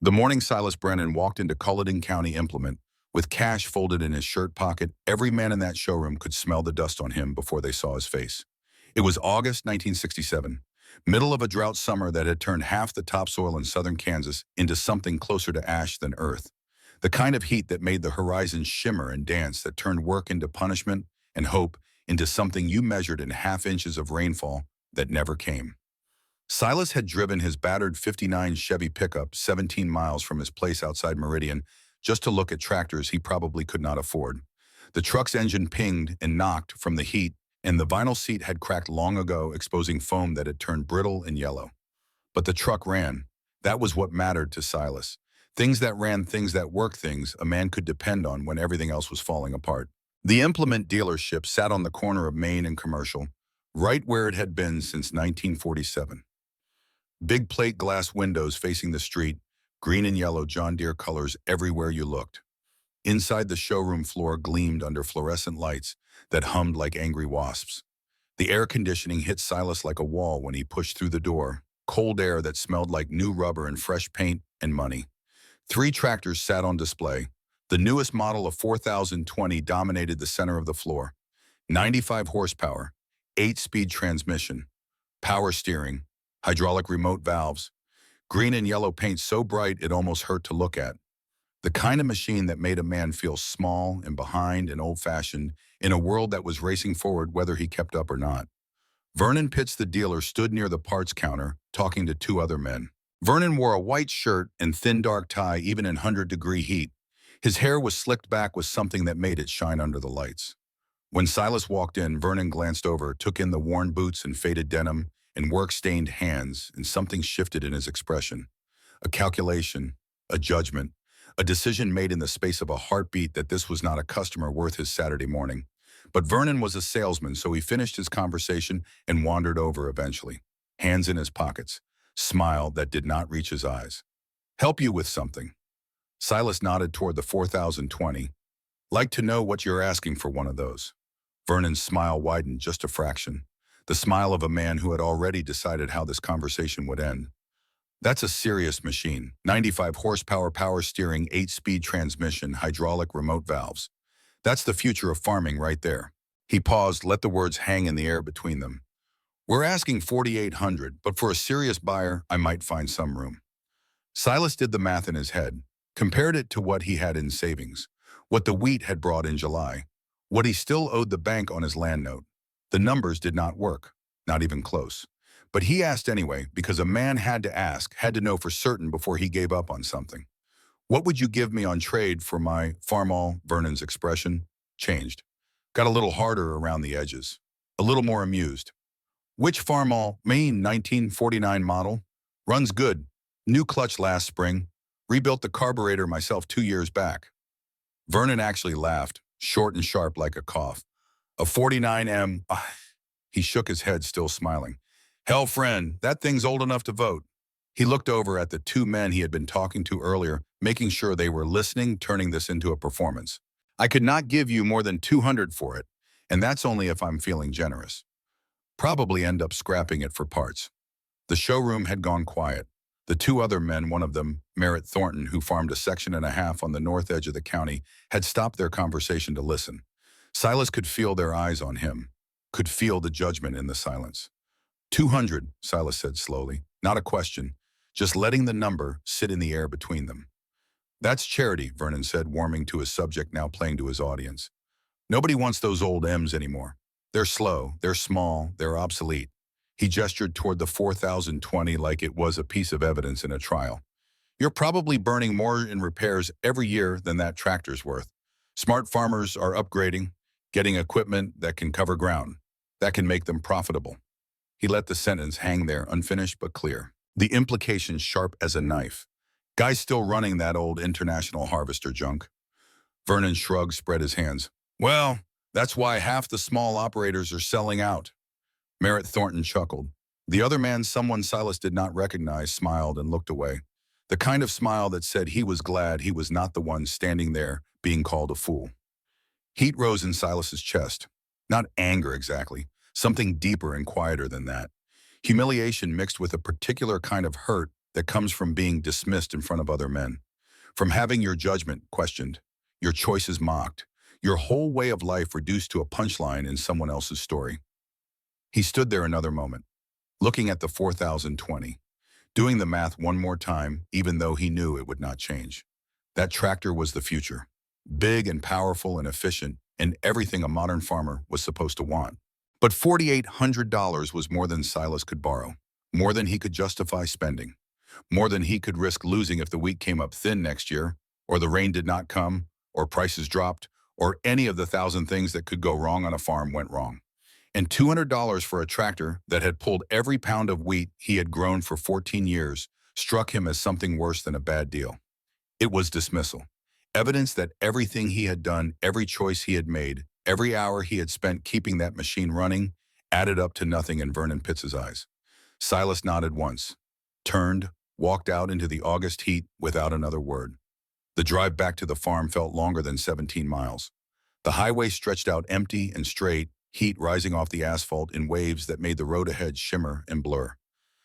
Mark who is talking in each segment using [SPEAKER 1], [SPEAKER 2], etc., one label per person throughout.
[SPEAKER 1] The morning Silas Brennan walked into Culloden County Implement with cash folded in his shirt pocket. Every man in that showroom could smell the dust on him before they saw his face. It was August 1967, middle of a drought summer that had turned half the topsoil in southern Kansas into something closer to ash than earth. The kind of heat that made the horizon shimmer and dance, that turned work into punishment and hope into something you measured in half inches of rainfall that never came. Silas had driven his battered '59 Chevy pickup 17 miles from his place outside Meridian just to look at tractors he probably could not afford. The truck's engine pinged and knocked from the heat, and the vinyl seat had cracked long ago, exposing foam that had turned brittle and yellow. But the truck ran. That was what mattered to Silas. Things that ran, things that worked, things a man could depend on when everything else was falling apart. The implement dealership sat on the corner of Main and Commercial, right where it had been since 1947. Big plate glass windows facing the street, green and yellow John Deere colors everywhere you looked. Inside, the showroom floor gleamed under fluorescent lights that hummed like angry wasps. The air conditioning hit Silas like a wall when he pushed through the door, cold air that smelled like new rubber and fresh paint and money. Three tractors sat on display. The newest model of 4020 dominated the center of the floor. 95 horsepower, 8-speed transmission, power steering, hydraulic remote valves, green and yellow paint so bright it almost hurt to look at. The kind of machine that made a man feel small and behind and old-fashioned in a world that was racing forward whether he kept up or not. Vernon Pitts, the dealer, stood near the parts counter, talking to two other men. Vernon wore a white shirt and thin dark tie even in 100-degree heat. His hair was slicked back with something that made it shine under the lights. When Silas walked in, Vernon glanced over, took in the worn boots and faded denim and work-stained hands, and something shifted in his expression. A calculation, a judgment, a decision made in the space of a heartbeat that this was not a customer worth his Saturday morning. But Vernon was a salesman, so he finished his conversation and wandered over eventually, hands in his pockets, smile that did not reach his eyes. "Help you with something." Silas nodded toward the 4020. "Like to know what you're asking for one of those." Vernon's smile widened just a fraction, the smile of a man who had already decided how this conversation would end. "That's a serious machine. 95 horsepower, power steering, 8-speed transmission, hydraulic remote valves. That's the future of farming right there." He paused, let the words hang in the air between them. "We're asking 4,800, but for a serious buyer, I might find some room." Silas did the math in his head, compared it to what he had in savings, what the wheat had brought in July, what he still owed the bank on his land note. The numbers did not work, not even close. But he asked anyway, because a man had to ask, had to know for certain before he gave up on something. "What would you give me on trade for my Farmall?" Vernon's expression changed. Got a little harder around the edges, a little more amused. "Which Farmall? Maine 1949 model. Runs good. New clutch last spring. Rebuilt the carburetor myself 2 years back." Vernon actually laughed, short and sharp like a cough. "A 49M. He shook his head, still smiling. "Hell, friend, that thing's old enough to vote." He looked over at the two men he had been talking to earlier, making sure they were listening, turning this into a performance. "I could not give you more than 200 for it, and that's only if I'm feeling generous. Probably end up scrapping it for parts." The showroom had gone quiet. The two other men, one of them, Merritt Thornton, who farmed a section and a half on the north edge of the county, had stopped their conversation to listen. Silas could feel their eyes on him, could feel the judgment in the silence. 200, Silas said slowly. Not a question, just letting the number sit in the air between them. "That's charity," Vernon said, warming to his subject, now playing to his audience. "Nobody wants those old M's anymore. They're slow, they're small, they're obsolete." He gestured toward the 4020 like it was a piece of evidence in a trial. "You're probably burning more in repairs every year than that tractor's worth. Smart farmers are upgrading, getting equipment that can cover ground, that can make them profitable." He let the sentence hang there, unfinished but clear, the implications sharp as a knife. "Guys still running that old International Harvester junk?" Vernon shrugged, spread his hands. "Well, that's why half the small operators are selling out." Merritt Thornton chuckled. The other man, someone Silas did not recognize, smiled and looked away. The kind of smile that said he was glad he was not the one standing there being called a fool. Heat rose in Silas's chest. Not anger exactly, something deeper and quieter than that. Humiliation mixed with a particular kind of hurt that comes from being dismissed in front of other men, from having your judgment questioned, your choices mocked, your whole way of life reduced to a punchline in someone else's story. He stood there another moment, looking at the 4020, doing the math one more time, even though he knew it would not change. That tractor was the future, big and powerful and efficient, and everything a modern farmer was supposed to want. But $4,800 was more than Silas could borrow, more than he could justify spending, more than he could risk losing if the wheat came up thin next year, or the rain did not come, or prices dropped, or any of the thousand things that could go wrong on a farm went wrong. And $200 for a tractor that had pulled every pound of wheat he had grown for 14 years struck him as something worse than a bad deal. It was dismissal. Evidence that everything he had done, every choice he had made, every hour he had spent keeping that machine running, added up to nothing in Vernon Pitts's eyes. Silas nodded once, turned, walked out into the August heat without another word. The drive back to the farm felt longer than 17 miles. The highway stretched out empty and straight, heat rising off the asphalt in waves that made the road ahead shimmer and blur.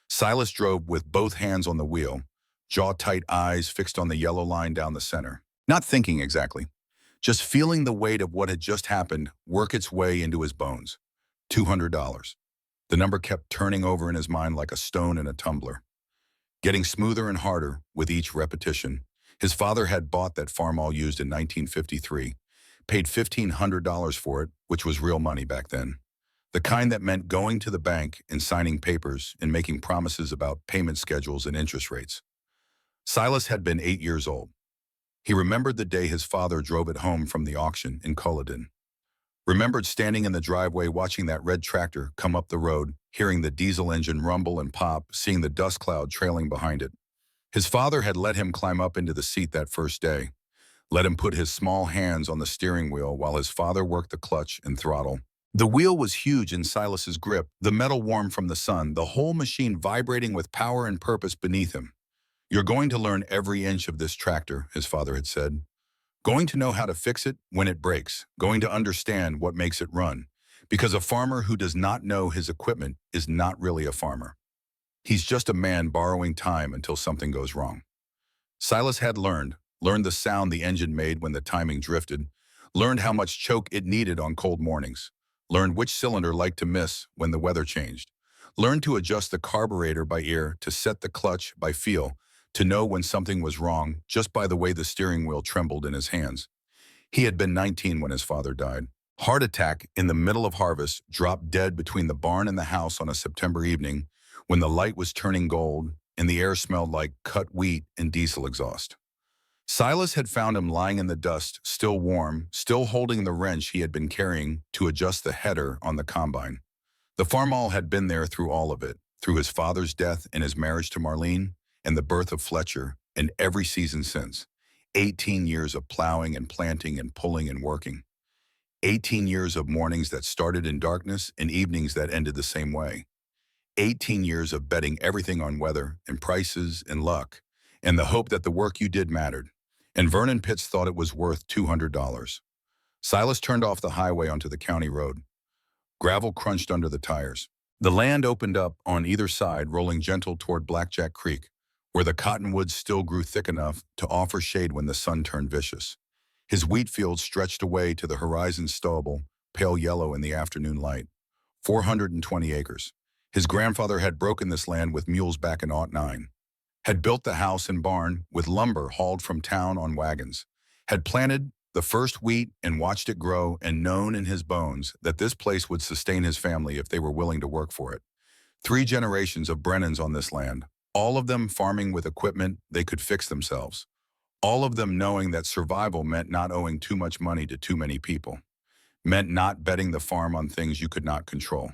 [SPEAKER 1] Silas drove with both hands on the wheel, jaw-tight eyes fixed on the yellow line down the center. Not thinking exactly, just feeling the weight of what had just happened work its way into his bones. $200. The number kept turning over in his mind like a stone in a tumbler. Getting smoother and harder with each repetition. His father had bought that Farmall used in 1953, paid $1,500 for it, which was real money back then. The kind that meant going to the bank and signing papers and making promises about payment schedules and interest rates. Silas had been 8 years old. He remembered the day his father drove it home from the auction in Culloden. Remembered standing in the driveway watching that red tractor come up the road, hearing the diesel engine rumble and pop, seeing the dust cloud trailing behind it. His father had let him climb up into the seat that first day, let him put his small hands on the steering wheel while his father worked the clutch and throttle. The wheel was huge in Silas's grip, the metal warm from the sun, the whole machine vibrating with power and purpose beneath him. "You're going to learn every inch of this tractor," his father had said. "Going to know how to fix it when it breaks, going to understand what makes it run. Because a farmer who does not know his equipment is not really a farmer. He's just a man borrowing time until something goes wrong." Silas had learned the sound the engine made when the timing drifted, learned how much choke it needed on cold mornings, learned which cylinder liked to miss when the weather changed, learned to adjust the carburetor by ear, to set the clutch by feel, to know when something was wrong just by the way the steering wheel trembled in his hands. He had been 19 when his father died. Heart attack in the middle of harvest, dropped dead between the barn and the house on a September evening when the light was turning gold and the air smelled like cut wheat and diesel exhaust. Silas had found him lying in the dust, still warm, still holding the wrench he had been carrying to adjust the header on the combine. The Farmall had been there through all of it, through his father's death and his marriage to Marlene, and the birth of Fletcher, and every season since. 18 years of plowing and planting and pulling and working. 18 years of mornings that started in darkness and evenings that ended the same way. 18 years of betting everything on weather and prices and luck, and the hope that the work you did mattered. And Vernon Pitts thought it was worth $200. Silas turned off the highway onto the county road. Gravel crunched under the tires. The land opened up on either side, rolling gentle toward Blackjack Creek, where the cottonwoods still grew thick enough to offer shade when the sun turned vicious. His wheat field stretched away to the horizon stubble, pale yellow in the afternoon light. 420 acres. His grandfather had broken this land with mules back in '09. Had built the house and barn with lumber hauled from town on wagons. Had planted the first wheat and watched it grow, and known in his bones that this place would sustain his family if they were willing to work for it. 3 generations of Brennans on this land, all of them farming with equipment they could fix themselves. All of them knowing that survival meant not owing too much money to too many people. Meant not betting the farm on things you could not control.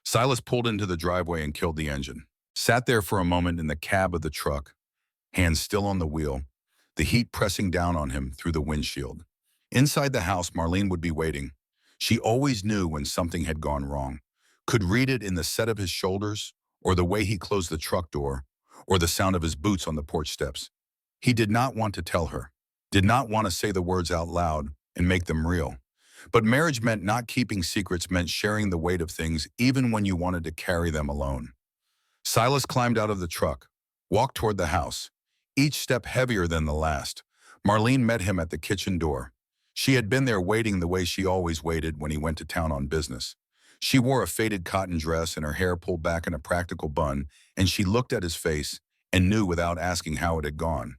[SPEAKER 1] Silas pulled into the driveway and killed the engine. Sat there for a moment in the cab of the truck, hands still on the wheel, the heat pressing down on him through the windshield. Inside the house, Marlene would be waiting. She always knew when something had gone wrong. Could read it in the set of his shoulders, or the way he closed the truck door, or the sound of his boots on the porch steps. He did not want to tell her, did not want to say the words out loud and make them real. But marriage meant not keeping secrets, meant sharing the weight of things even when you wanted to carry them alone. Silas climbed out of the truck, walked toward the house, each step heavier than the last. Marlene met him at the kitchen door. She had been there waiting the way she always waited when he went to town on business. She wore a faded cotton dress and her hair pulled back in a practical bun, and she looked at his face and knew without asking how it had gone.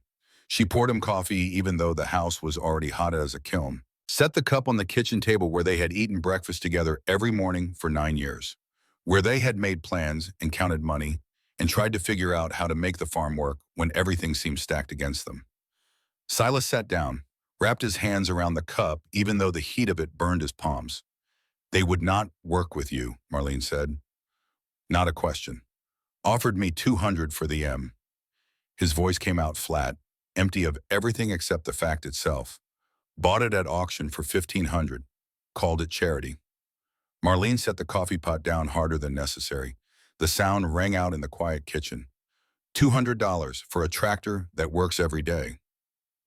[SPEAKER 1] She poured him coffee even though the house was already hot as a kiln, set the cup on the kitchen table where they had eaten breakfast together every morning for 9 years, where they had made plans and counted money and tried to figure out how to make the farm work when everything seemed stacked against them. Silas sat down, wrapped his hands around the cup even though the heat of it burned his palms. "They would not work with you," Marlene said. "Not a question. Offered me 200 for the M." His voice came out flat, empty of everything except the fact itself. "Bought it at auction for 1,500. Called it charity." Marlene set the coffee pot down harder than necessary. The sound rang out in the quiet kitchen. $200 for a tractor that works every day.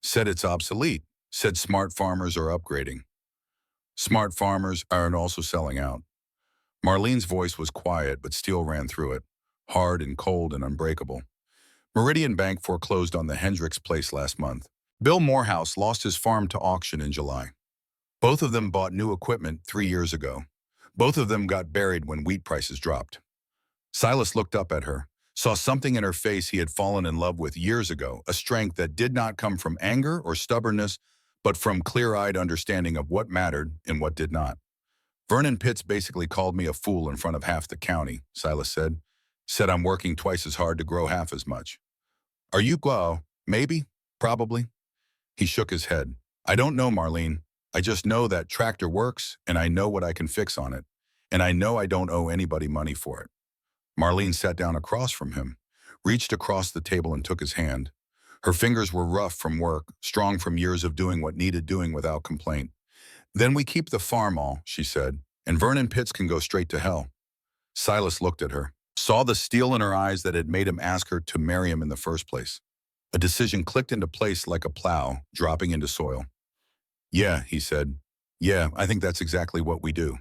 [SPEAKER 1] Said it's obsolete. Said smart farmers are upgrading. Smart farmers aren't also selling out. Marlene's voice was quiet, but steel ran through it, hard and cold and unbreakable. Meridian Bank foreclosed on the Hendricks place last month. Bill Morehouse lost his farm to auction in July. Both of them bought new equipment 3 years ago. Both of them got buried when wheat prices dropped. Silas looked up at her, saw something in her face he had fallen in love with years ago, a strength that did not come from anger or stubbornness, but from clear-eyed understanding of what mattered and what did not. "Vernon Pitts basically called me a fool in front of half the county," Silas said. "Said I'm working twice as hard to grow half as much." "Are you maybe? Probably." He shook his head. "I don't know, Marlene. I just know that tractor works, and I know what I can fix on it. And I know I don't owe anybody money for it." Marlene sat down across from him, reached across the table and took his hand. Her fingers were rough from work, strong from years of doing what needed doing without complaint. "Then we keep the Farmall," she said, "and Vernon Pitts can go straight to hell." Silas looked at her, saw the steel in her eyes that had made him ask her to marry him in the first place. A decision clicked into place like a plow dropping into soil. "Yeah," he said. "Yeah, I think that's exactly what we do."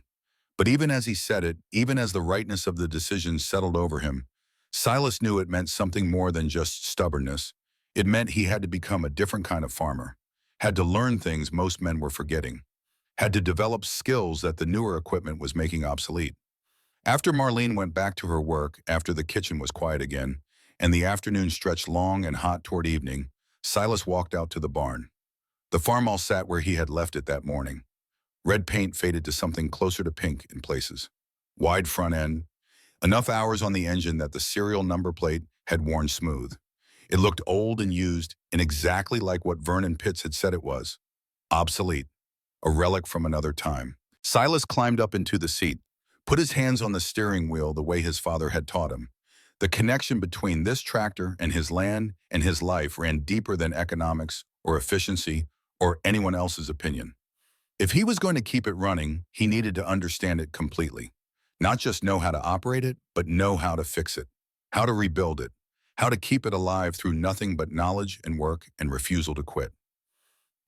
[SPEAKER 1] But even as he said it, even as the rightness of the decision settled over him, Silas knew it meant something more than just stubbornness. It meant he had to become a different kind of farmer, had to learn things most men were forgetting, had to develop skills that the newer equipment was making obsolete. After Marlene went back to her work, after the kitchen was quiet again, and the afternoon stretched long and hot toward evening, Silas walked out to the barn. The Farmall sat where he had left it that morning. Red paint faded to something closer to pink in places. Wide front end, enough hours on the engine that the serial number plate had worn smooth. It looked old and used, and exactly like what Vernon Pitts had said it was. Obsolete, a relic from another time. Silas climbed up into the seat, put his hands on the steering wheel the way his father had taught him. The connection between this tractor and his land and his life ran deeper than economics or efficiency or anyone else's opinion. If he was going to keep it running, he needed to understand it completely. Not just know how to operate it, but know how to fix it, how to rebuild it, how to keep it alive through nothing but knowledge and work and refusal to quit.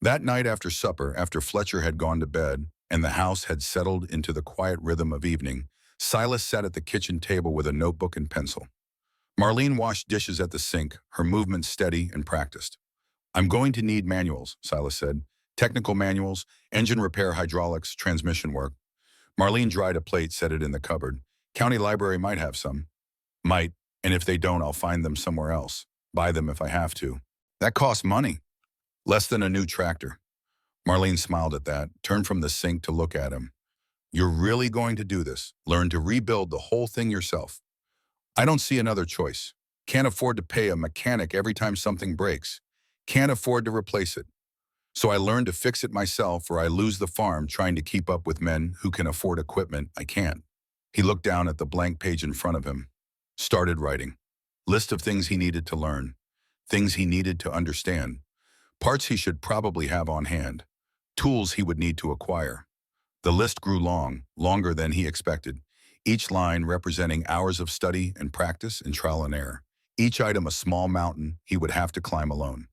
[SPEAKER 1] That night after supper, after Fletcher had gone to bed and the house had settled into the quiet rhythm of evening, Silas sat at the kitchen table with a notebook and pencil. Marlene washed dishes at the sink, her movements steady and practiced. "I'm going to need manuals," Silas said. "Technical manuals, engine repair, hydraulics, transmission work." Marlene dried a plate, set it in the cupboard. "County library might have some." "Might, and if they don't, I'll find them somewhere else. Buy them if I have to." "That costs money." "Less than a new tractor." Marlene smiled at that, turned from the sink to look at him. "You're really going to do this? Learn to rebuild the whole thing yourself?" "I don't see another choice. Can't afford to pay a mechanic every time something breaks. Can't afford to replace it. So I learned to fix it myself or I lose the farm trying to keep up with men who can afford equipment I can't." He looked down at the blank page in front of him, started writing. List of things he needed to learn, things he needed to understand, parts he should probably have on hand, tools he would need to acquire. The list grew long, longer than he expected, each line representing hours of study and practice and trial and error, each item a small mountain he would have to climb alone.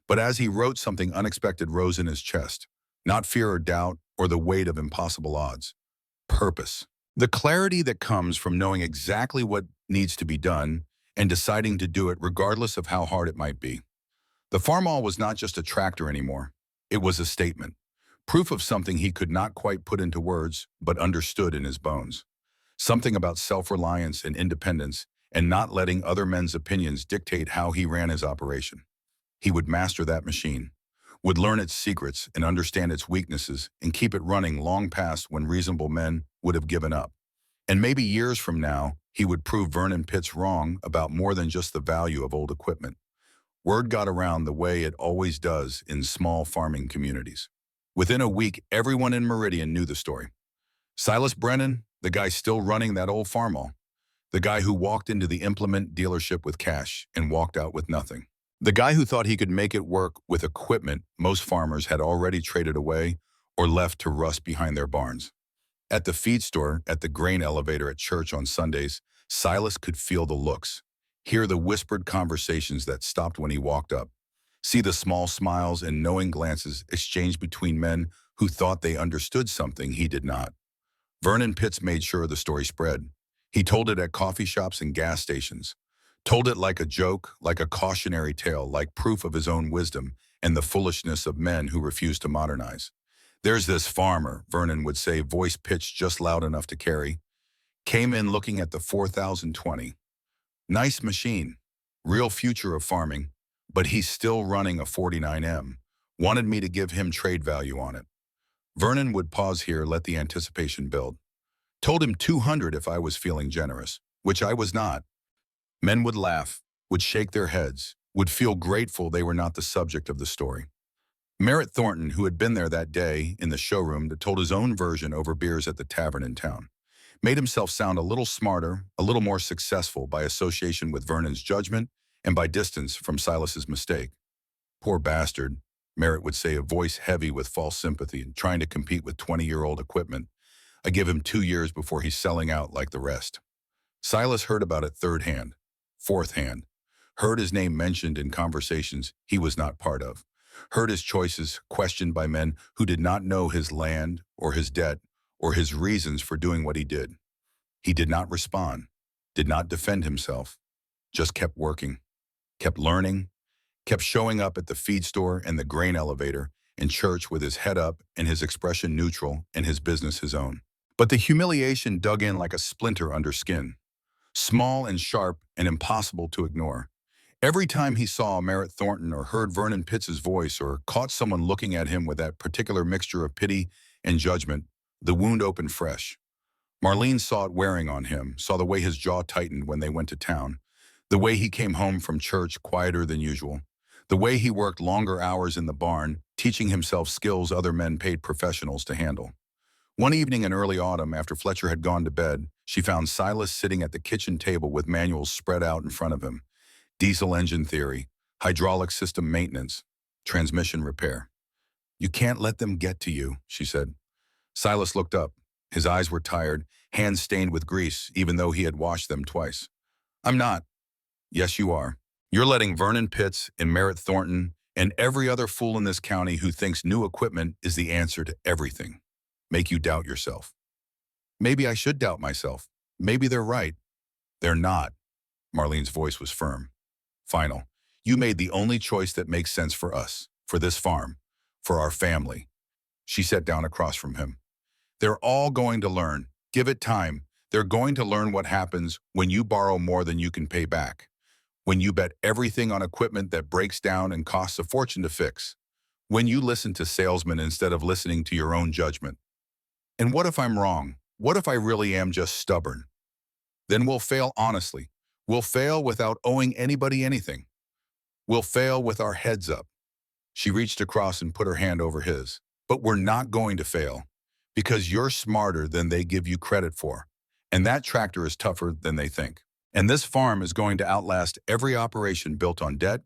[SPEAKER 1] But as he wrote, something unexpected rose in his chest, not fear or doubt or the weight of impossible odds. Purpose. The clarity that comes from knowing exactly what needs to be done and deciding to do it regardless of how hard it might be. The Farmall was not just a tractor anymore. It was a statement, proof of something he could not quite put into words, but understood in his bones. Something about self-reliance and independence, and not letting other men's opinions dictate how he ran his operation. He would master that machine, would learn its secrets and understand its weaknesses and keep it running long past when reasonable men would have given up. And maybe years from now, he would prove Vernon Pitts wrong about more than just the value of old equipment. Word got around the way it always does in small farming communities. Within a week, everyone in Meridian knew the story. Silas Brennan, the guy still running that old Farmall, the guy who walked into the implement dealership with cash and walked out with nothing. The guy who thought he could make it work with equipment most farmers had already traded away or left to rust behind their barns. At the feed store, at the grain elevator at church on Sundays, Silas could feel the looks, hear the whispered conversations that stopped when he walked up, see the small smiles and knowing glances exchanged between men who thought they understood something he did not. Vernon Pitts made sure the story spread. He told it at coffee shops and gas stations, told it like a joke, like a cautionary tale, like proof of his own wisdom and the foolishness of men who refuse to modernize. There's this farmer, Vernon would say, voice pitched just loud enough to carry, came in looking at the 4020. Nice machine, real future of farming, but he's still running a 49M. Wanted me to give him trade value on it. Vernon would pause here, let the anticipation build. Told him 200 if I was feeling generous, which I was not. Men would laugh, would shake their heads, would feel grateful they were not the subject of the story. Merritt Thornton, who had been there that day in the showroom, that told his own version over beers at the tavern in town, made himself sound a little smarter, a little more successful by association with Vernon's judgment and by distance from Silas's mistake. Poor bastard, Merritt would say, a voice heavy with false sympathy and trying to compete with 20-year-old equipment. I give him 2 years before he's selling out like the rest. Silas heard about it third hand, fourth hand, heard his name mentioned in conversations he was not part of, heard his choices questioned by men who did not know his land or his debt or his reasons for doing what he did. He did not respond, did not defend himself, just kept working, kept learning, kept showing up at the feed store and the grain elevator and church with his head up and his expression neutral and his business his own. But the humiliation dug in like a splinter under skin, small and sharp and impossible to ignore. Every time he saw Merritt Thornton or heard Vernon Pitts' voice or caught someone looking at him with that particular mixture of pity and judgment, the wound opened fresh. Marlene saw it wearing on him, saw the way his jaw tightened when they went to town, the way he came home from church quieter than usual, the way he worked longer hours in the barn, teaching himself skills other men paid professionals to handle. One evening in early autumn, after Fletcher had gone to bed, she found Silas sitting at the kitchen table with manuals spread out in front of him. Diesel engine theory, hydraulic system maintenance, transmission repair. You can't let them get to you, she said. Silas looked up. His eyes were tired, hands stained with grease, even though he had washed them twice. I'm not. Yes, you are. You're letting Vernon Pitts and Merritt Thornton and every other fool in this county who thinks new equipment is the answer to everything make you doubt yourself. Maybe I should doubt myself. Maybe they're right. They're not. Marlene's voice was firm. Final. You made the only choice that makes sense for us, for this farm, for our family. She sat down across from him. They're all going to learn. Give it time. They're going to learn what happens when you borrow more than you can pay back. When you bet everything on equipment that breaks down and costs a fortune to fix. When you listen to salesmen instead of listening to your own judgment. And what if I'm wrong? What if I really am just stubborn? Then we'll fail honestly. We'll fail without owing anybody anything. We'll fail with our heads up. She reached across and put her hand over his. But we're not going to fail because you're smarter than they give you credit for. And that tractor is tougher than they think. And this farm is going to outlast every operation built on debt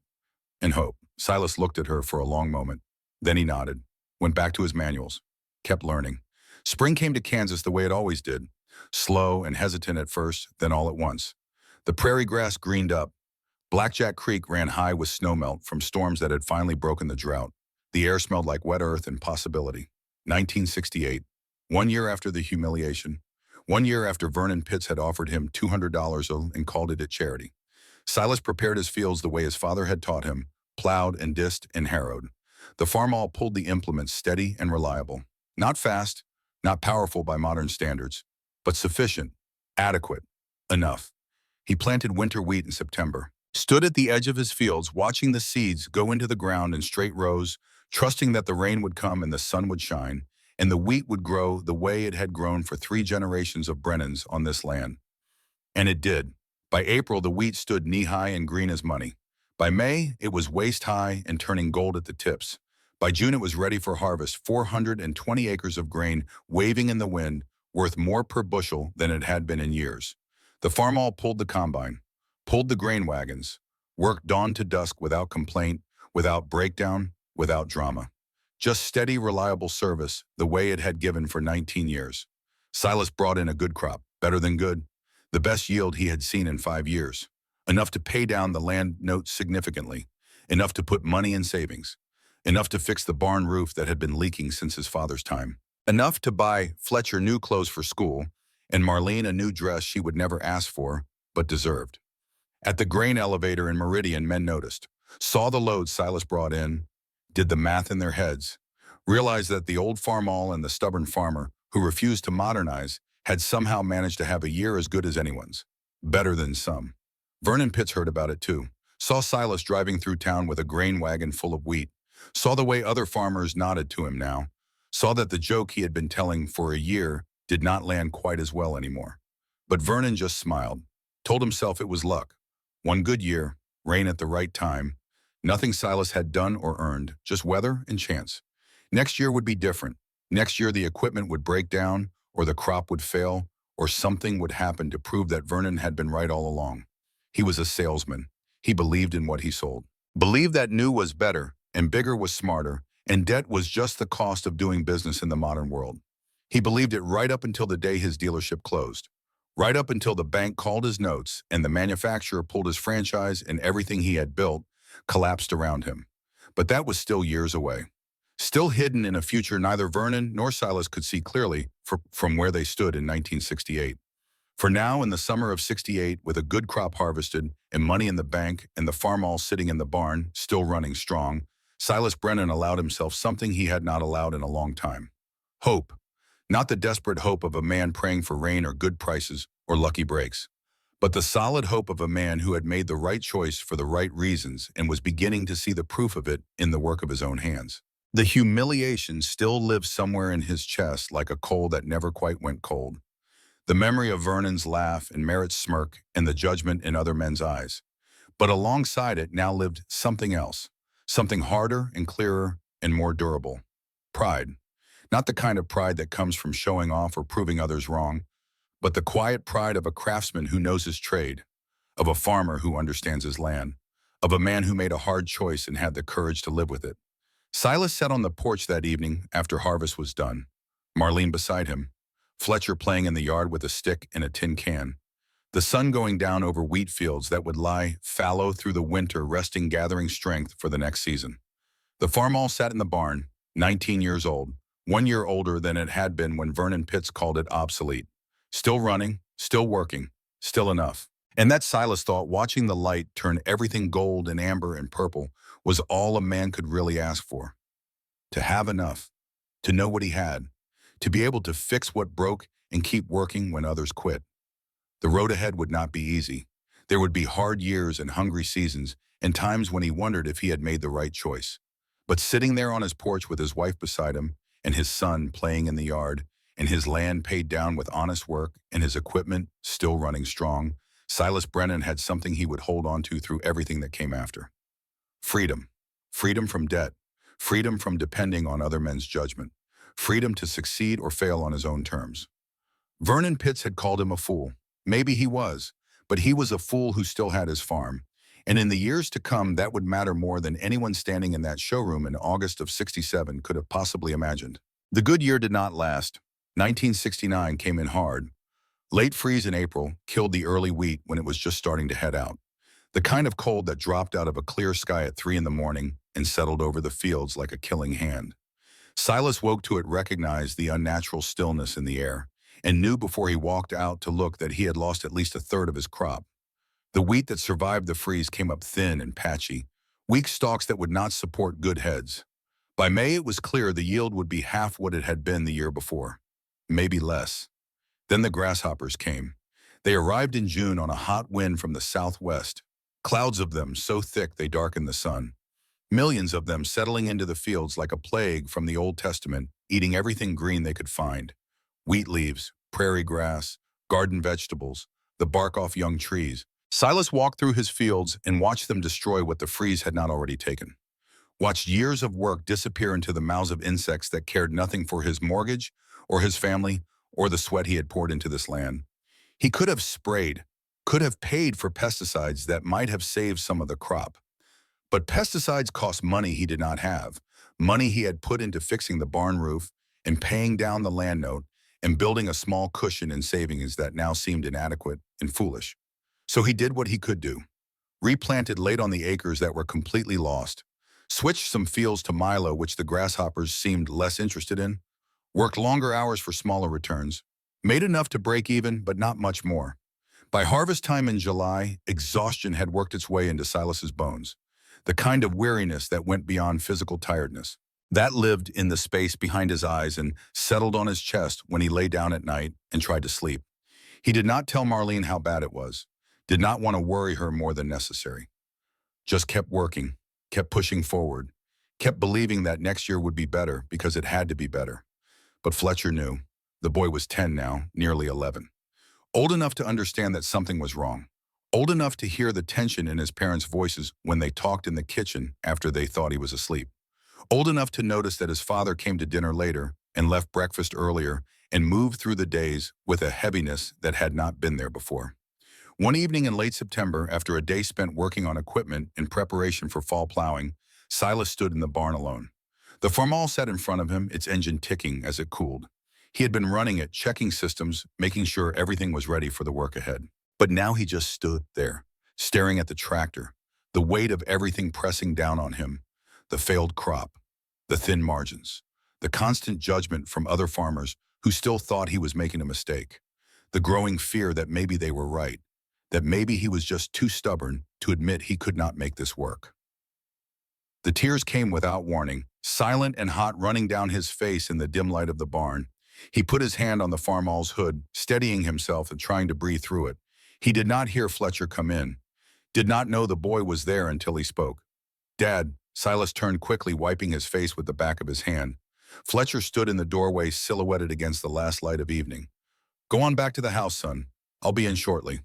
[SPEAKER 1] and hope. Silas looked at her for a long moment. Then he nodded, went back to his manuals, kept learning. Spring came to Kansas the way it always did, slow and hesitant at first, then all at once. The prairie grass greened up. Blackjack Creek ran high with snowmelt from storms that had finally broken the drought. The air smelled like wet earth and possibility. 1968, 1 year after the humiliation, 1 year after Vernon Pitts had offered him $200 and called it a charity. Silas prepared his fields the way his father had taught him, plowed and disked and harrowed. The farmall pulled the implements steady and reliable. Not fast, not powerful by modern standards, but sufficient, adequate, enough. He planted winter wheat in September, stood at the edge of his fields watching the seeds go into the ground in straight rows, trusting that the rain would come and the sun would shine, and the wheat would grow the way it had grown for 3 generations of Brennans on this land. And it did. By April, the wheat stood knee-high and green as money. By May, it was waist-high and turning gold at the tips. By June, it was ready for harvest, 420 acres of grain waving in the wind, worth more per bushel than it had been in years. The farmall pulled the combine, pulled the grain wagons, worked dawn to dusk without complaint, without breakdown, without drama. Just steady, reliable service, the way it had given for 19 years. Silas brought in a good crop, better than good, the best yield he had seen in 5 years. Enough to pay down the land note significantly, enough to put money in savings, enough to fix the barn roof that had been leaking since his father's time, enough to buy Fletcher new clothes for school, and Marlene a new dress she would never ask for, but deserved. At the grain elevator in Meridian, men noticed, saw the loads Silas brought in, did the math in their heads, realized that the old farmall and the stubborn farmer, who refused to modernize, had somehow managed to have a year as good as anyone's, better than some. Vernon Pitts heard about it too, saw Silas driving through town with a grain wagon full of wheat, saw the way other farmers nodded to him now, saw that the joke he had been telling for a year did not land quite as well anymore. But Vernon just smiled, told himself it was luck. One good year, rain at the right time, nothing Silas had done or earned, just weather and chance. Next year would be different. Next year the equipment would break down, or the crop would fail, or something would happen to prove that Vernon had been right all along. He was a salesman. He believed in what he sold. Believed that new was better, and bigger was smarter, and debt was just the cost of doing business in the modern world. He believed it right up until the day his dealership closed. Right up until the bank called his notes and the manufacturer pulled his franchise and everything he had built collapsed around him. But that was still years away. Still hidden in a future neither Vernon nor Silas could see clearly from where they stood in 1968. For now, in the summer of '68, with a good crop harvested and money in the bank and the farmall sitting in the barn, still running strong, Silas Brennan allowed himself something he had not allowed in a long time. Hope. Not the desperate hope of a man praying for rain or good prices or lucky breaks, but the solid hope of a man who had made the right choice for the right reasons and was beginning to see the proof of it in the work of his own hands. The humiliation still lived somewhere in his chest like a coal that never quite went cold. The memory of Vernon's laugh and Merritt's smirk and the judgment in other men's eyes. But alongside it now lived something else, something harder and clearer and more durable. Pride. Not the kind of pride that comes from showing off or proving others wrong, but the quiet pride of a craftsman who knows his trade, of a farmer who understands his land, of a man who made a hard choice and had the courage to live with it. Silas sat on the porch that evening after harvest was done, Marlene beside him, Fletcher playing in the yard with a stick and a tin can, the sun going down over wheat fields that would lie fallow through the winter, resting, gathering strength for the next season. The farmall sat in the barn, 19 years old, 1 year older than it had been when Vernon Pitts called it obsolete. Still running, still working, still enough. And that, Silas thought, watching the light turn everything gold and amber and purple, was all a man could really ask for. To have enough, to know what he had, to be able to fix what broke and keep working when others quit. The road ahead would not be easy. There would be hard years and hungry seasons and times when he wondered if he had made the right choice. But sitting there on his porch with his wife beside him and his son playing in the yard and his land paid down with honest work and his equipment still running strong, Silas Brennan had something he would hold on to through everything that came after. Freedom. Freedom from debt. Freedom from depending on other men's judgment. Freedom to succeed or fail on his own terms. Vernon Pitts had called him a fool. Maybe he was, but he was a fool who still had his farm. And in the years to come, that would matter more than anyone standing in that showroom in August of '67 could have possibly imagined. The good year did not last. 1969 came in hard. Late freeze in April killed the early wheat when it was just starting to head out. The kind of cold that dropped out of a clear sky at 3 in the morning and settled over the fields like a killing hand. Silas woke to it, recognized the unnatural stillness in the air, and knew before he walked out to look that he had lost at least a third of his crop. The wheat that survived the freeze came up thin and patchy, weak stalks that would not support good heads. By May, it was clear the yield would be half what it had been the year before, maybe less. Then the grasshoppers came. They arrived in June on a hot wind from the southwest, clouds of them so thick they darkened the sun. Millions of them settling into the fields like a plague from the Old Testament, eating everything green they could find. Wheat leaves, prairie grass, garden vegetables, the bark off young trees. Silas walked through his fields and watched them destroy what the freeze had not already taken. Watched years of work disappear into the mouths of insects that cared nothing for his mortgage or his family or the sweat he had poured into this land. He could have sprayed, could have paid for pesticides that might have saved some of the crop. But pesticides cost money he did not have, money he had put into fixing the barn roof and paying down the land note and building a small cushion in savings that now seemed inadequate and foolish. So he did what he could do. Replanted late on the acres that were completely lost, switched some fields to milo which the grasshoppers seemed less interested in, worked longer hours for smaller returns, made enough to break even but not much more. By harvest time in July, exhaustion had worked its way into Silas's bones, the kind of weariness that went beyond physical tiredness. That lived in the space behind his eyes and settled on his chest when he lay down at night and tried to sleep. He did not tell Marlene how bad it was, did not want to worry her more than necessary. Just kept working, kept pushing forward, kept believing that next year would be better because it had to be better. But Fletcher knew. The boy was 10 now, nearly 11. Old enough to understand that something was wrong. Old enough to hear the tension in his parents' voices when they talked in the kitchen after they thought he was asleep. Old enough to notice that his father came to dinner later and left breakfast earlier and moved through the days with a heaviness that had not been there before. One evening in late September, after a day spent working on equipment in preparation for fall plowing, Silas stood in the barn alone. The Farmall sat in front of him, its engine ticking as it cooled. He had been running it, checking systems, making sure everything was ready for the work ahead. But now he just stood there, staring at the tractor, the weight of everything pressing down on him, the failed crop, the thin margins, the constant judgment from other farmers who still thought he was making a mistake, the growing fear that maybe they were right, that maybe he was just too stubborn to admit he could not make this work. The tears came without warning, silent and hot running down his face in the dim light of the barn. He put his hand on the Farmall's hood, steadying himself and trying to breathe through it. He did not hear Fletcher come in, did not know the boy was there until he spoke. "Dad," Silas turned quickly, wiping his face with the back of his hand. Fletcher stood in the doorway, silhouetted against the last light of evening. "Go on back to the house, son. I'll be in shortly."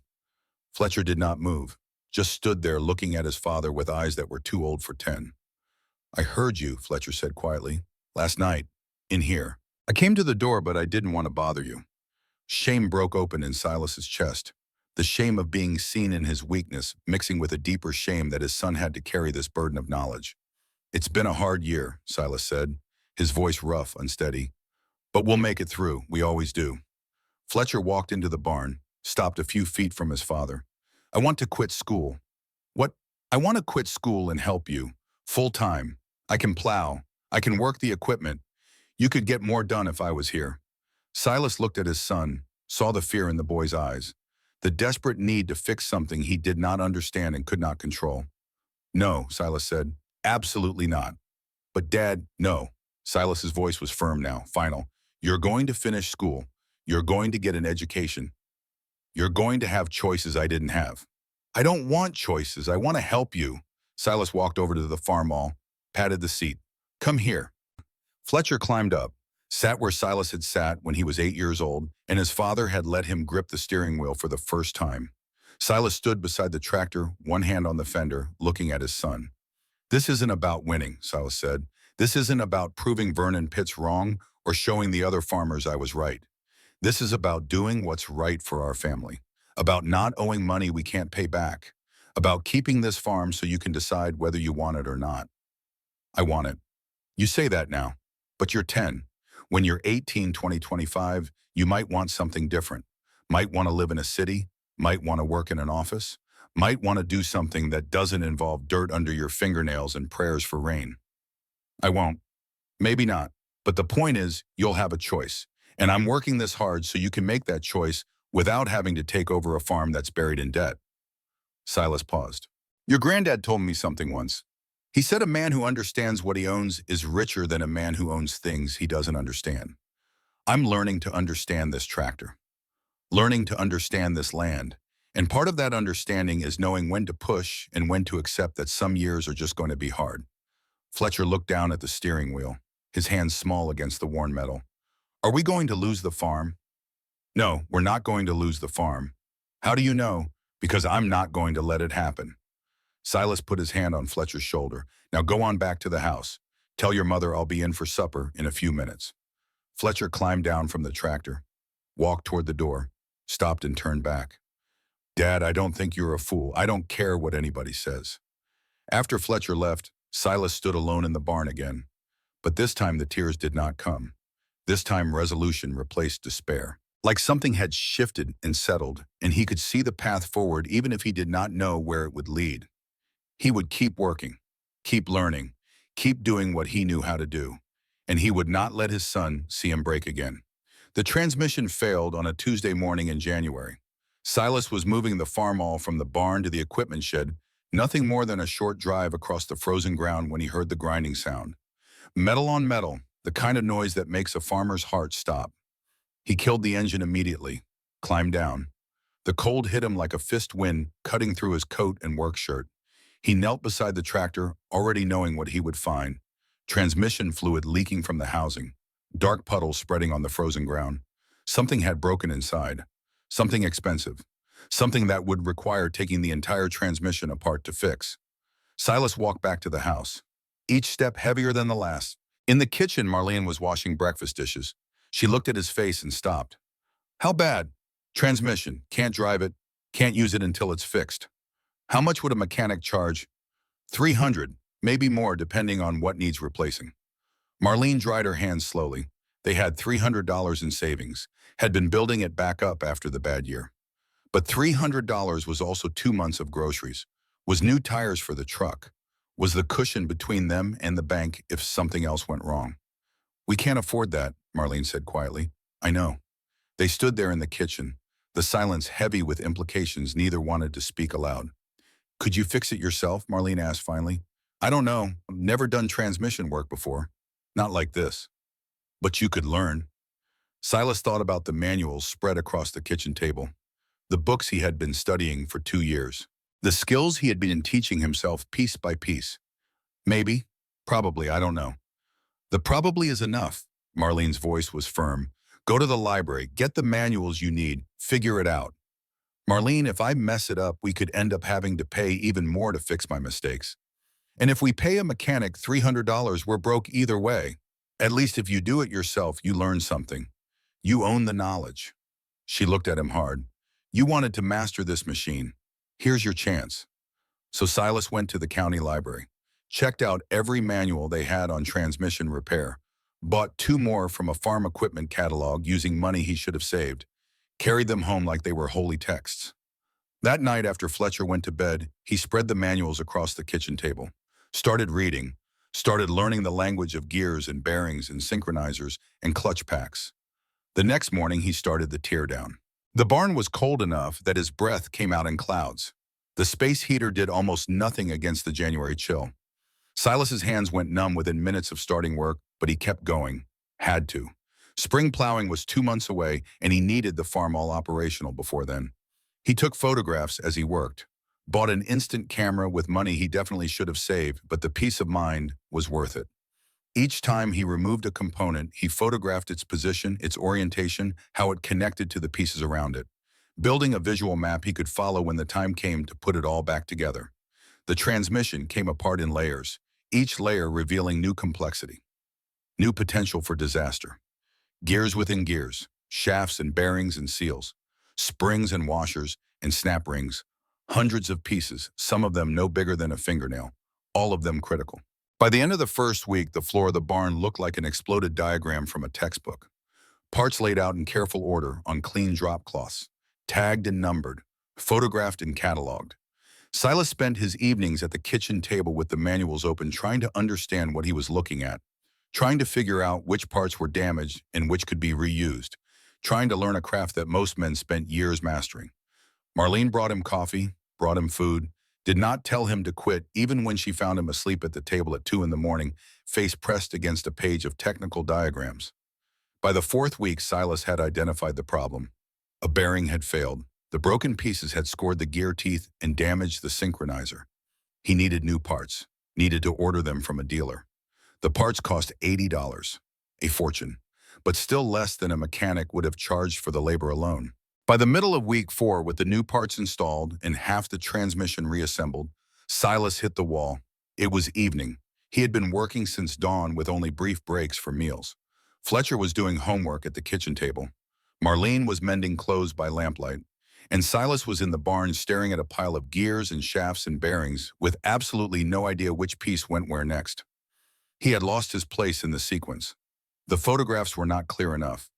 [SPEAKER 1] Fletcher did not move, just stood there looking at his father with eyes that were too old for 10. "I heard you," Fletcher said quietly. "Last night, in here. I came to the door, but I didn't want to bother you." Shame broke open in Silas's chest. The shame of being seen in his weakness, mixing with a deeper shame that his son had to carry this burden of knowledge. "It's been a hard year," Silas said, his voice rough, unsteady. "But we'll make it through, we always do." Fletcher walked into the barn, stopped a few feet from his father. "I want to quit school." "What?" "I want to quit school and help you. Full time. I can plow. I can work the equipment. You could get more done if I was here." Silas looked at his son, saw the fear in the boy's eyes, the desperate need to fix something he did not understand and could not control. "No," Silas said. "Absolutely not." "But Dad, no." Silas's voice was firm now, final. "You're going to finish school. You're going to get an education. You're going to have choices I didn't have." "I don't want choices. I want to help you." Silas walked over to the Farmall, patted the seat. "Come here." Fletcher climbed up, sat where Silas had sat when he was 8 years old, and his father had let him grip the steering wheel for the first time. Silas stood beside the tractor, one hand on the fender, looking at his son. "This isn't about winning," Silas said. "This isn't about proving Vernon Pitts wrong or showing the other farmers I was right. This is about doing what's right for our family, about not owing money we can't pay back, about keeping this farm so you can decide whether you want it or not." "I want it." "You say that now, but you're 10. When you're 18, 2025, you might want something different. Might want to live in a city, might want to work in an office, might want to do something that doesn't involve dirt under your fingernails and prayers for rain." "I won't." "Maybe not. But the point is, you'll have a choice. And I'm working this hard so you can make that choice without having to take over a farm that's buried in debt." Silas paused. Your granddad told me something once. He said a man who understands what he owns is richer than a man who owns things he doesn't understand. I'm learning to understand this tractor, learning to understand this land. And part of that understanding is knowing when to push and when to accept that some years are just going to be hard. Fletcher looked down at the steering wheel, his hands small against the worn metal. Are we going to lose the farm? No, we're not going to lose the farm. How do you know? Because I'm not going to let it happen. Silas put his hand on Fletcher's shoulder. Now go on back to the house. Tell your mother I'll be in for supper in a few minutes. Fletcher climbed down from the tractor, walked toward the door, stopped and turned back. Dad, I don't think you're a fool. I don't care what anybody says. After Fletcher left, Silas stood alone in the barn again. But this time the tears did not come. This time resolution replaced despair. Like something had shifted and settled, and he could see the path forward even if he did not know where it would lead. He would keep working, keep learning, keep doing what he knew how to do, and he would not let his son see him break again. The transmission failed on a Tuesday morning in January. Silas was moving the Farmall from the barn to the equipment shed, nothing more than a short drive across the frozen ground when he heard the grinding sound. Metal on metal, the kind of noise that makes a farmer's heart stop. He killed the engine immediately, climbed down. The cold hit him like a fist wind, cutting through his coat and work shirt. He knelt beside the tractor, already knowing what he would find. Transmission fluid leaking from the housing. Dark puddles spreading on the frozen ground. Something had broken inside. Something expensive. Something that would require taking the entire transmission apart to fix. Silas walked back to the house, each step heavier than the last. In the kitchen, Marlene was washing breakfast dishes. She looked at his face and stopped. How bad? Transmission. Can't drive it. Can't use it until it's fixed. How much would a mechanic charge? 300, maybe more depending on what needs replacing. Marlene dried her hands slowly. They had $300 in savings, had been building it back up after the bad year. But $300 was also 2 months of groceries, was new tires for the truck, was the cushion between them and the bank if something else went wrong. We can't afford that, Marlene said quietly. I know. They stood there in the kitchen, the silence heavy with implications neither wanted to speak aloud. Could you fix it yourself? Marlene asked finally. I don't know. I've never done transmission work before. Not like this. But you could learn. Silas thought about the manuals spread across the kitchen table, the books he had been studying for 2 years, the skills he had been teaching himself piece by piece. Maybe, probably, I don't know. The probably is enough. Marlene's voice was firm. Go to the library, get the manuals you need, figure it out. Marlene, if I mess it up, we could end up having to pay even more to fix my mistakes. And if we pay a mechanic $300, we're broke either way. At least if you do it yourself, you learn something. You own the knowledge. She looked at him hard. You wanted to master this machine. Here's your chance. So Silas went to the county library, checked out every manual they had on transmission repair, bought 2 more from a farm equipment catalog using money he should have saved, carried them home like they were holy texts. That night after Fletcher went to bed, he spread the manuals across the kitchen table, started reading, started learning the language of gears and bearings and synchronizers and clutch packs. The next morning, he started the teardown. The barn was cold enough that his breath came out in clouds. The space heater did almost nothing against the January chill. Silas's hands went numb within minutes of starting work, but he kept going. Had to. Spring plowing was 2 months away, and he needed the farm all operational before then. He took photographs as he worked, bought an instant camera with money he definitely should have saved, but the peace of mind was worth it. Each time he removed a component, he photographed its position, its orientation, how it connected to the pieces around it, building a visual map he could follow when the time came to put it all back together. The transmission came apart in layers, each layer revealing new complexity, new potential for disaster. Gears within gears, shafts and bearings and seals, springs and washers and snap rings, hundreds of pieces, some of them no bigger than a fingernail, all of them critical. By the end of the first week, the floor of the barn looked like an exploded diagram from a textbook. Parts laid out in careful order on clean drop cloths, tagged and numbered, photographed and cataloged. Silas spent his evenings at the kitchen table with the manuals open trying to understand what he was looking at, trying to figure out which parts were damaged and which could be reused, trying to learn a craft that most men spent years mastering. Marlene brought him coffee, brought him food, did not tell him to quit even when she found him asleep at the table at 2 in the morning, face pressed against a page of technical diagrams. By the fourth week, Silas had identified the problem. A bearing had failed. The broken pieces had scored the gear teeth and damaged the synchronizer. He needed new parts, needed to order them from a dealer. The parts cost $80, a fortune, but still less than a mechanic would have charged for the labor alone. By the middle of week 4, with the new parts installed and half the transmission reassembled, Silas hit the wall. It was evening. He had been working since dawn with only brief breaks for meals. Fletcher was doing homework at the kitchen table. Marlene was mending clothes by lamplight. And Silas was in the barn staring at a pile of gears and shafts and bearings with absolutely no idea which piece went where next. He had lost his place in the sequence. The photographs were not clear enough.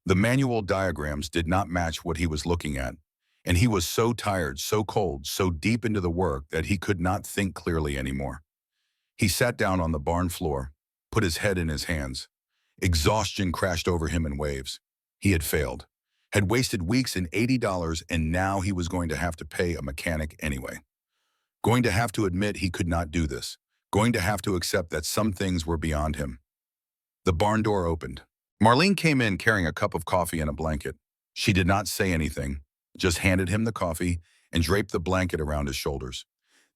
[SPEAKER 1] The manual diagrams did not match what he was looking at, and he was so tired, so cold, so deep into the work that he could not think clearly anymore. He sat down on the barn floor, put his head in his hands. Exhaustion crashed over him in waves. He had failed, had wasted weeks and $80, and now he was going to have to pay a mechanic anyway. Going to have to admit he could not do this, going to have to accept that some things were beyond him. The barn door opened. Marlene came in carrying a cup of coffee and a blanket. She did not say anything, just handed him the coffee and draped the blanket around his shoulders.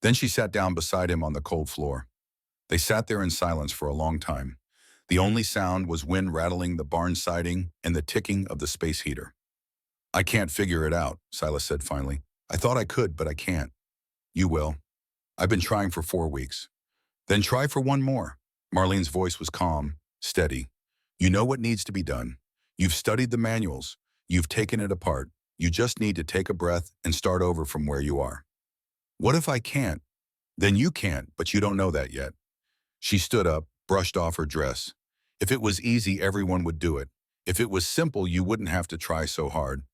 [SPEAKER 1] Then she sat down beside him on the cold floor. They sat there in silence for a long time. The only sound was wind rattling the barn siding and the ticking of the space heater. "I can't figure it out," Silas said finally. "I thought I could, but I can't." "You will. I've been trying for 4 weeks." "Then try for one more." Marlene's voice was calm, steady. "You know what needs to be done. You've studied the manuals. You've taken it apart. You just need to take a breath and start over from where you are." "What if I can't?" "Then you can't, but you don't know that yet." She stood up, brushed off her dress. "If it was easy, everyone would do it. If it was simple, you wouldn't have to try so hard.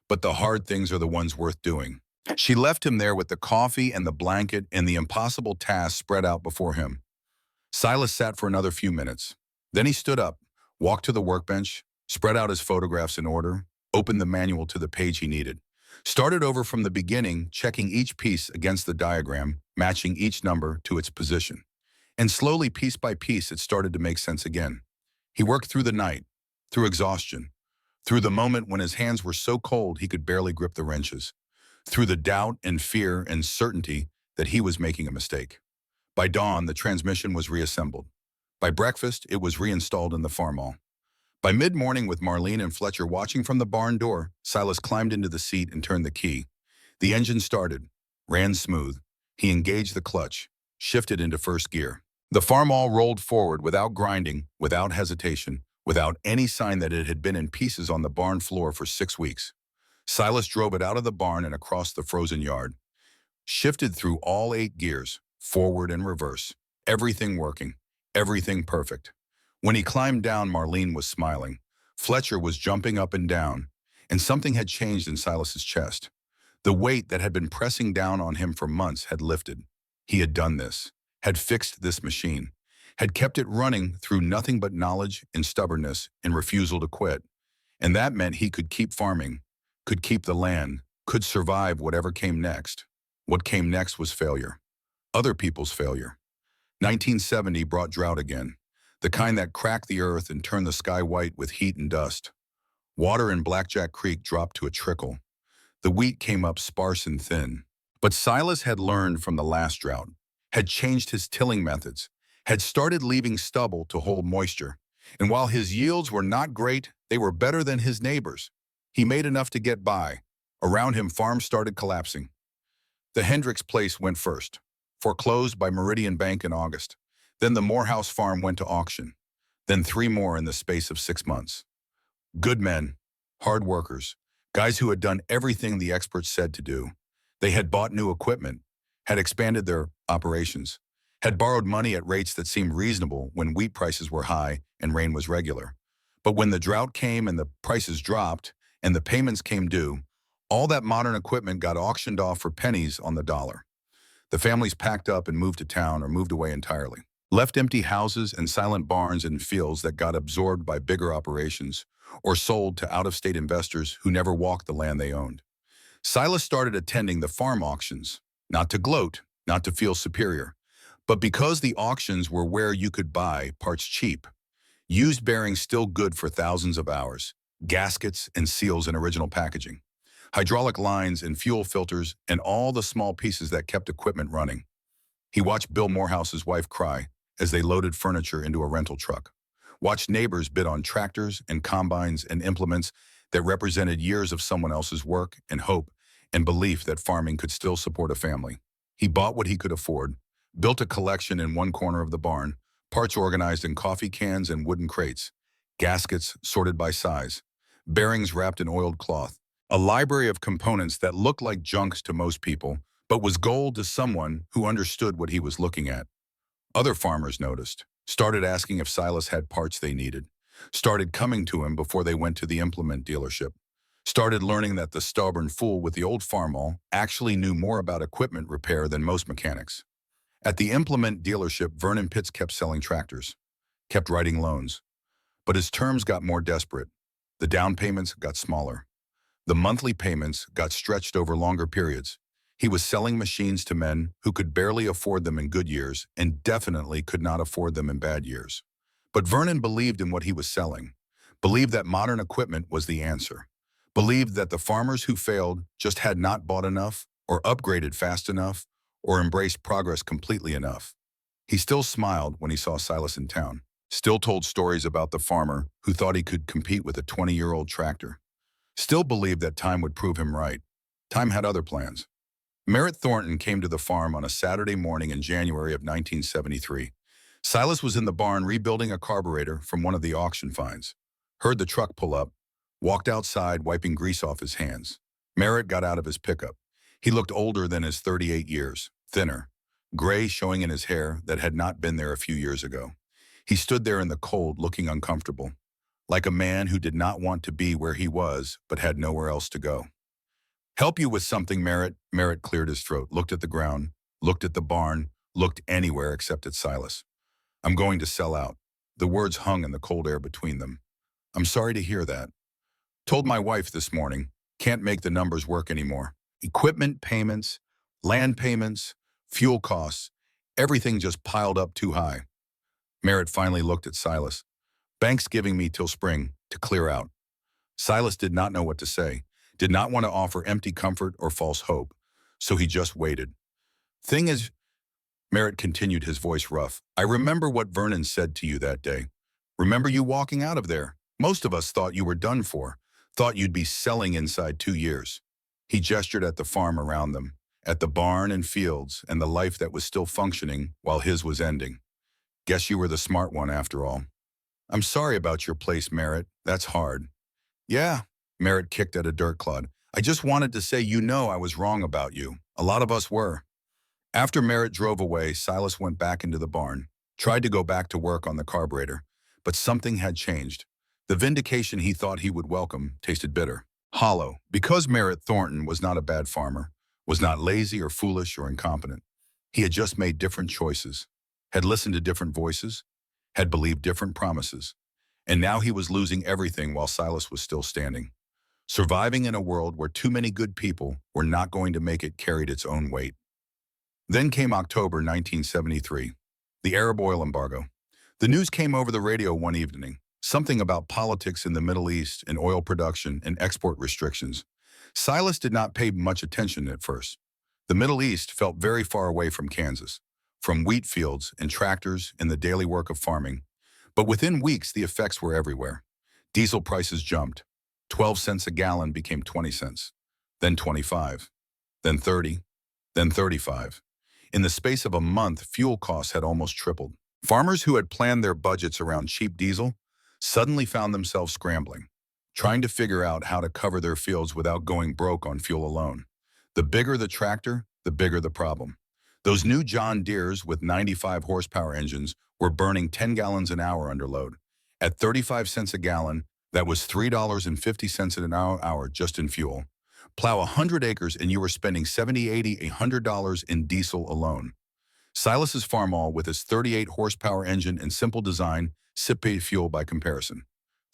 [SPEAKER 1] But the hard things are the ones worth doing." She left him there with the coffee and the blanket and the impossible task spread out before him. Silas sat for another few minutes. Then he stood up, walked to the workbench, spread out his photographs in order, opened the manual to the page he needed, started over from the beginning, checking each piece against the diagram, matching each number to its position. And slowly, piece by piece, it started to make sense again. He worked through the night, through exhaustion, through the moment when his hands were so cold he could barely grip the wrenches, through the doubt and fear and certainty that he was making a mistake. By dawn, the transmission was reassembled. By breakfast, it was reinstalled in the Farmall. By mid-morning, with Marlene and Fletcher watching from the barn door, Silas climbed into the seat and turned the key. The engine started, ran smooth. He engaged the clutch, shifted into first gear. The Farmall rolled forward without grinding, without hesitation, without any sign that it had been in pieces on the barn floor for 6 weeks. Silas drove it out of the barn and across the frozen yard. Shifted through all 8 gears, forward and reverse. Everything working, everything perfect. When he climbed down, Marlene was smiling. Fletcher was jumping up and down, and something had changed in Silas's chest. The weight that had been pressing down on him for months had lifted. He had done this, had fixed this machine, had kept it running through nothing but knowledge and stubbornness and refusal to quit. And that meant he could keep farming, could keep the land, could survive whatever came next. What came next was failure. Other people's failure. 1970 brought drought again, the kind that cracked the earth and turned the sky white with heat and dust. Water in Blackjack Creek dropped to a trickle. The wheat came up sparse and thin. But Silas had learned from the last drought, had changed his tilling methods, had started leaving stubble to hold moisture. And while his yields were not great, they were better than his neighbors. He made enough to get by. Around him, farms started collapsing. The Hendricks place went first, foreclosed by Meridian Bank in August. Then the Morehouse farm went to auction. Then 3 more in the space of 6 months. Good men, hard workers, guys who had done everything the experts said to do. They had bought new equipment, had expanded their operations, had borrowed money at rates that seemed reasonable when wheat prices were high and rain was regular. But when the drought came and the prices dropped and the payments came due, all that modern equipment got auctioned off for pennies on the dollar. The families packed up and moved to town or moved away entirely, left empty houses and silent barns and fields that got absorbed by bigger operations or sold to out-of-state investors who never walked the land they owned. Silas started attending the farm auctions. Not to gloat, not to feel superior, but because the auctions were where you could buy parts cheap, used bearings still good for thousands of hours, gaskets and seals in original packaging, hydraulic lines and fuel filters and all the small pieces that kept equipment running. He watched Bill Morehouse's wife cry as they loaded furniture into a rental truck, watched neighbors bid on tractors and combines and implements that represented years of someone else's work and hope and belief that farming could still support a family. He bought what he could afford, built a collection in one corner of the barn, parts organized in coffee cans and wooden crates, gaskets sorted by size, bearings wrapped in oiled cloth, a library of components that looked like junks to most people, but was gold to someone who understood what he was looking at. Other farmers noticed, started asking if Silas had parts they needed, started coming to him before they went to the implement dealership, started learning that the stubborn fool with the old Farmall actually knew more about equipment repair than most mechanics. At the implement dealership, Vernon Pitts kept selling tractors, kept writing loans, but his terms got more desperate. The down payments got smaller. The monthly payments got stretched over longer periods. He was selling machines to men who could barely afford them in good years and definitely could not afford them in bad years. But Vernon believed in what he was selling, believed that modern equipment was the answer, believed that the farmers who failed just had not bought enough or upgraded fast enough or embraced progress completely enough. He still smiled when he saw Silas in town, still told stories about the farmer who thought he could compete with a 20-year-old tractor, still believed that time would prove him right. Time had other plans. Merritt Thornton came to the farm on a Saturday morning in January of 1973. Silas was in the barn rebuilding a carburetor from one of the auction finds. Heard the truck pull up, walked outside wiping grease off his hands. Merritt got out of his pickup. He looked older than his 38 years, thinner, gray showing in his hair that had not been there a few years ago. He stood there in the cold looking uncomfortable, like a man who did not want to be where he was but had nowhere else to go. "Help you with something, Merritt." Merritt cleared his throat, looked at the ground, looked at the barn, looked anywhere except at Silas. "I'm going to sell out." The words hung in the cold air between them. "I'm sorry to hear that. Told my wife this morning, can't make the numbers work anymore. Equipment payments, land payments, fuel costs, everything just piled up too high." Merritt finally looked at Silas. "Bank's giving me till spring to clear out." Silas did not know what to say, did not want to offer empty comfort or false hope, so he just waited. "Thing is," Merritt continued, his voice rough, "I remember what Vernon said to you that day. Remember you walking out of there. Most of us thought you were done for, thought you'd be selling inside 2 years." He gestured at the farm around them, at the barn and fields and the life that was still functioning while his was ending. "Guess you were the smart one after all." "I'm sorry about your place, Merritt. That's hard." "Yeah," Merritt kicked at a dirt clod. "I just wanted to say I was wrong about you. A lot of us were." After Merritt drove away, Silas went back into the barn, tried to go back to work on the carburetor, but something had changed. The vindication he thought he would welcome tasted bitter, hollow, because Merritt Thornton was not a bad farmer, was not lazy or foolish or incompetent. He had just made different choices, had listened to different voices, had believed different promises, and now he was losing everything while Silas was still standing. Surviving in a world where too many good people were not going to make it carried its own weight. Then came October 1973, the Arab oil embargo. The news came over the radio one evening, something about politics in the Middle East and oil production and export restrictions. Silas did not pay much attention at first. The Middle East felt very far away from Kansas, from wheat fields and tractors and the daily work of farming. But within weeks, the effects were everywhere. Diesel prices jumped. 12 cents a gallon became 20 cents, then 25, then 30, then 35. In the space of a month, fuel costs had almost tripled. Farmers who had planned their budgets around cheap diesel suddenly found themselves scrambling, trying to figure out how to cover their fields without going broke on fuel alone. The bigger the tractor, the bigger the problem. Those new John Deeres with 95 horsepower engines were burning 10 gallons an hour under load. At 35 cents a gallon, that was $3.50 an hour just in fuel. Plow 100 acres and you were spending $70, $80, $100 in diesel alone. Silas's Farmall with its 38 horsepower engine and simple design sipped fuel by comparison.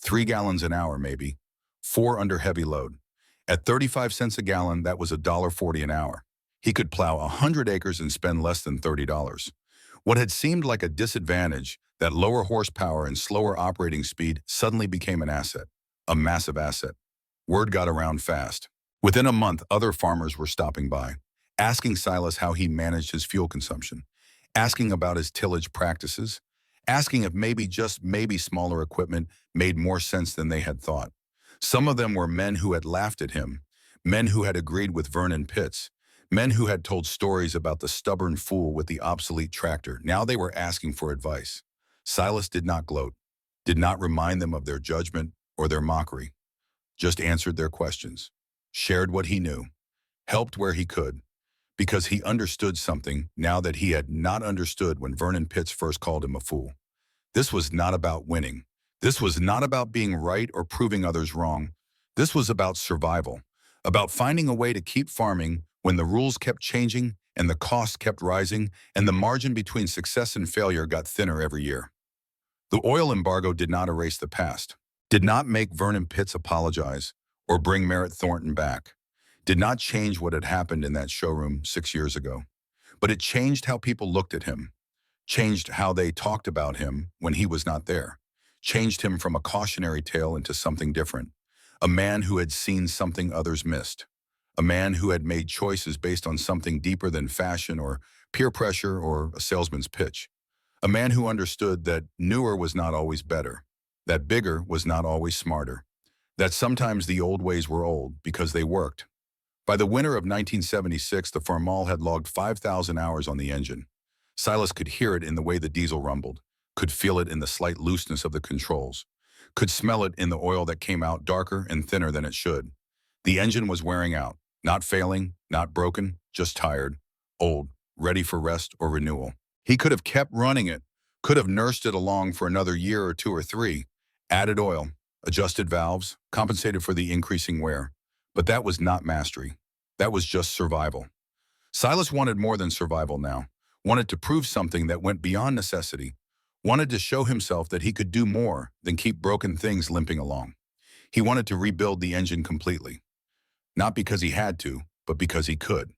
[SPEAKER 1] 3 gallons an hour maybe, 4 under heavy load. At 35 cents a gallon, that was $1.40 an hour. He could plow 100 acres and spend less than $30. What had seemed like a disadvantage, that lower horsepower and slower operating speed, suddenly became an asset, a massive asset. Word got around fast. Within a month, other farmers were stopping by, asking Silas how he managed his fuel consumption, asking about his tillage practices, asking if maybe, just maybe, smaller equipment made more sense than they had thought. Some of them were men who had laughed at him, men who had agreed with Vernon Pitts, men who had told stories about the stubborn fool with the obsolete tractor. Now they were asking for advice. Silas did not gloat, did not remind them of their judgment or their mockery, just answered their questions, shared what he knew, helped where he could, because he understood something now that he had not understood when Vernon Pitts first called him a fool. This was not about winning. This was not about being right or proving others wrong. This was about survival, about finding a way to keep farming when the rules kept changing and the costs kept rising and the margin between success and failure got thinner every year. The oil embargo did not erase the past, did not make Vernon Pitts apologize or bring Merritt Thornton back, did not change what had happened in that showroom 6 years ago. But it changed how people looked at him, changed how they talked about him when he was not there, changed him from a cautionary tale into something different, a man who had seen something others missed, a man who had made choices based on something deeper than fashion or peer pressure or a salesman's pitch, a man who understood that newer was not always better, that bigger was not always smarter, that sometimes the old ways were old because they worked. By the winter of 1976, the Farmall had logged 5,000 hours on the engine. Silas could hear it in the way the diesel rumbled, could feel it in the slight looseness of the controls, could smell it in the oil that came out darker and thinner than it should. The engine was wearing out, not failing, not broken, just tired, old, ready for rest or renewal. He could have kept running it, could have nursed it along for another year or 2 or 3, added oil, adjusted valves, compensated for the increasing wear. But that was not mastery. That was just survival. Silas wanted more than survival now, wanted to prove something that went beyond necessity, wanted to show himself that he could do more than keep broken things limping along. He wanted to rebuild the engine completely, not because he had to, but because he could.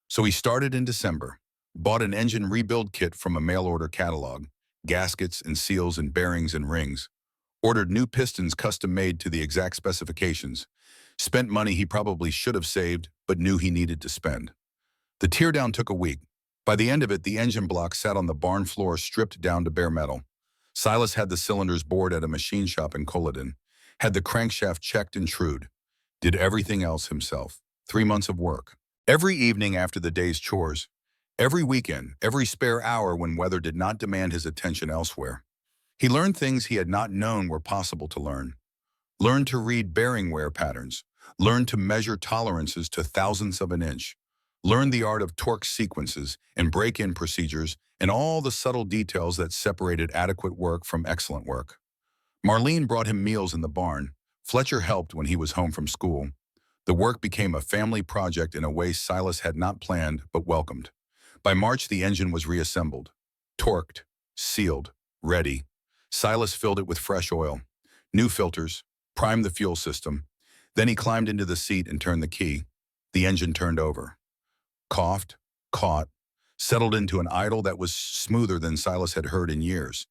[SPEAKER 1] So he started in December, bought an engine rebuild kit from a mail-order catalog, gaskets and seals and bearings and rings, ordered new pistons custom-made to the exact specifications, spent money he probably should have saved but knew he needed to spend. The teardown took a week. By the end of it, the engine block sat on the barn floor stripped down to bare metal. Silas had the cylinders bored at a machine shop in Culloden, had the crankshaft checked and trued, did everything else himself. 3 months of work. Every evening after the day's chores, every weekend, every spare hour when weather did not demand his attention elsewhere. He learned things he had not known were possible to learn. Learned to read bearing wear patterns, learned to measure tolerances to thousandths of an inch, learned the art of torque sequences and break-in procedures and all the subtle details that separated adequate work from excellent work. Marlene brought him meals in the barn. Fletcher helped when he was home from school. The work became a family project in a way Silas had not planned but welcomed. By March, the engine was reassembled, torqued, sealed, ready. Silas filled it with fresh oil, new filters, primed the fuel system. Then he climbed into the seat and turned the key. The engine turned over. Coughed, caught, settled into an idle that was smoother than Silas had heard in years.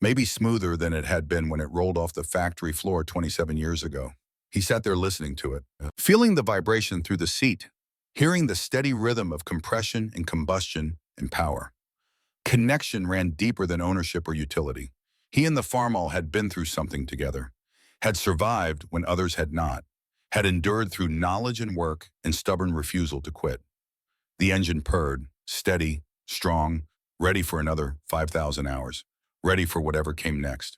[SPEAKER 1] Maybe smoother than it had been when it rolled off the factory floor 27 years ago. He sat there listening to it, feeling the vibration through the seat, hearing the steady rhythm of compression and combustion and power. Connection ran deeper than ownership or utility. He and the Farmall had been through something together, had survived when others had not, had endured through knowledge and work and stubborn refusal to quit. The engine purred, steady, strong, ready for another 5,000 hours, ready for whatever came next.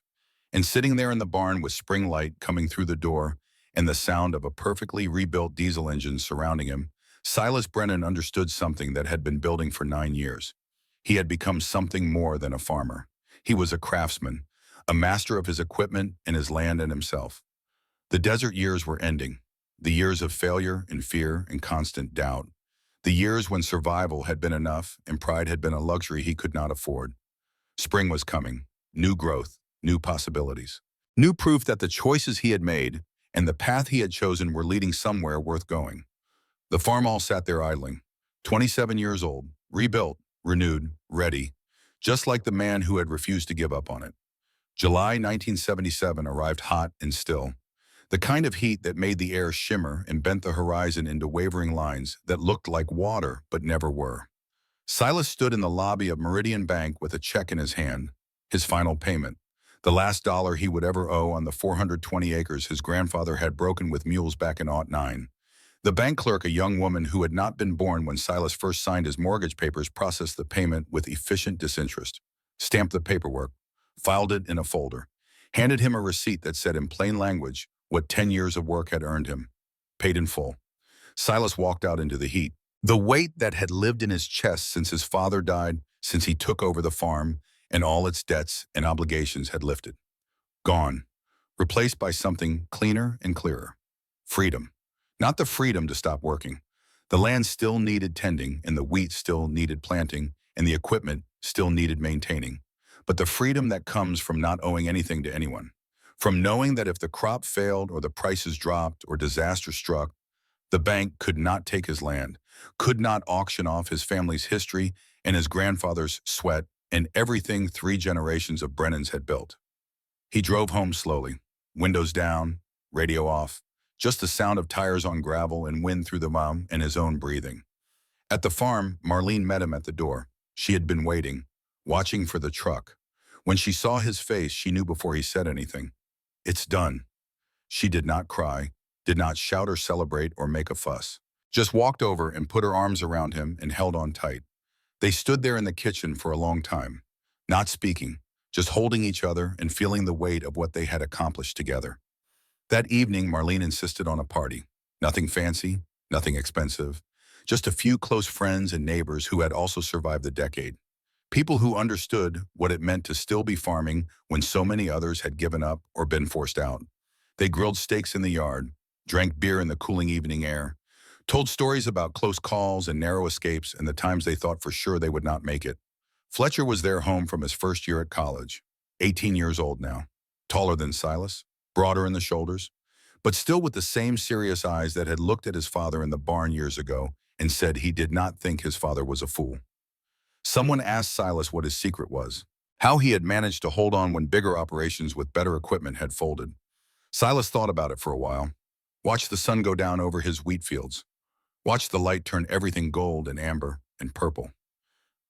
[SPEAKER 1] And sitting there in the barn with spring light coming through the door and the sound of a perfectly rebuilt diesel engine surrounding him, Silas Brennan understood something that had been building for 9 years. He had become something more than a farmer. He was a craftsman, a master of his equipment and his land and himself. The desert years were ending, the years of failure and fear and constant doubt, the years when survival had been enough and pride had been a luxury he could not afford. Spring was coming, new growth, new possibilities, new proof that the choices he had made and the path he had chosen were leading somewhere worth going. The Farmall sat there idling, 27 years old, rebuilt, renewed, ready, just like the man who had refused to give up on it. July 1977 arrived hot and still, the kind of heat that made the air shimmer and bent the horizon into wavering lines that looked like water but never were. Silas stood in the lobby of Meridian Bank with a check in his hand, his final payment, the last dollar he would ever owe on the 420 acres his grandfather had broken with mules back in '09. The bank clerk, a young woman who had not been born when Silas first signed his mortgage papers, processed the payment with efficient disinterest, stamped the paperwork, filed it in a folder, handed him a receipt that said in plain language what 10 years of work had earned him, paid in full. Silas walked out into the heat. The weight that had lived in his chest since his father died, since he took over the farm, and all its debts and obligations had lifted. Gone, replaced by something cleaner and clearer. Freedom. Not the freedom to stop working. The land still needed tending, and the wheat still needed planting, and the equipment still needed maintaining. But the freedom that comes from not owing anything to anyone. From knowing that if the crop failed or the prices dropped or disaster struck, the bank could not take his land, could not auction off his family's history and his grandfather's sweat and everything 3 generations of Brennans had built. He drove home slowly, windows down, radio off, just the sound of tires on gravel and wind through the mom and his own breathing. At the farm, Marlene met him at the door. She had been waiting, watching for the truck. When she saw his face, she knew before he said anything. It's done. She did not cry, did not shout or celebrate or make a fuss. Just walked over and put her arms around him and held on tight. They stood there in the kitchen for a long time, not speaking, just holding each other and feeling the weight of what they had accomplished together. That evening, Marlene insisted on a party. Nothing fancy, nothing expensive, just a few close friends and neighbors who had also survived the decade. People who understood what it meant to still be farming when so many others had given up or been forced out. They grilled steaks in the yard, drank beer in the cooling evening air, told stories about close calls and narrow escapes and the times they thought for sure they would not make it. Fletcher was there home from his first year at college, 18 years old now, taller than Silas, broader in the shoulders, but still with the same serious eyes that had looked at his father in the barn years ago and said he did not think his father was a fool. Someone asked Silas what his secret was, how he had managed to hold on when bigger operations with better equipment had folded. Silas thought about it for a while, watched the sun go down over his wheat fields, watched the light turn everything gold and amber and purple.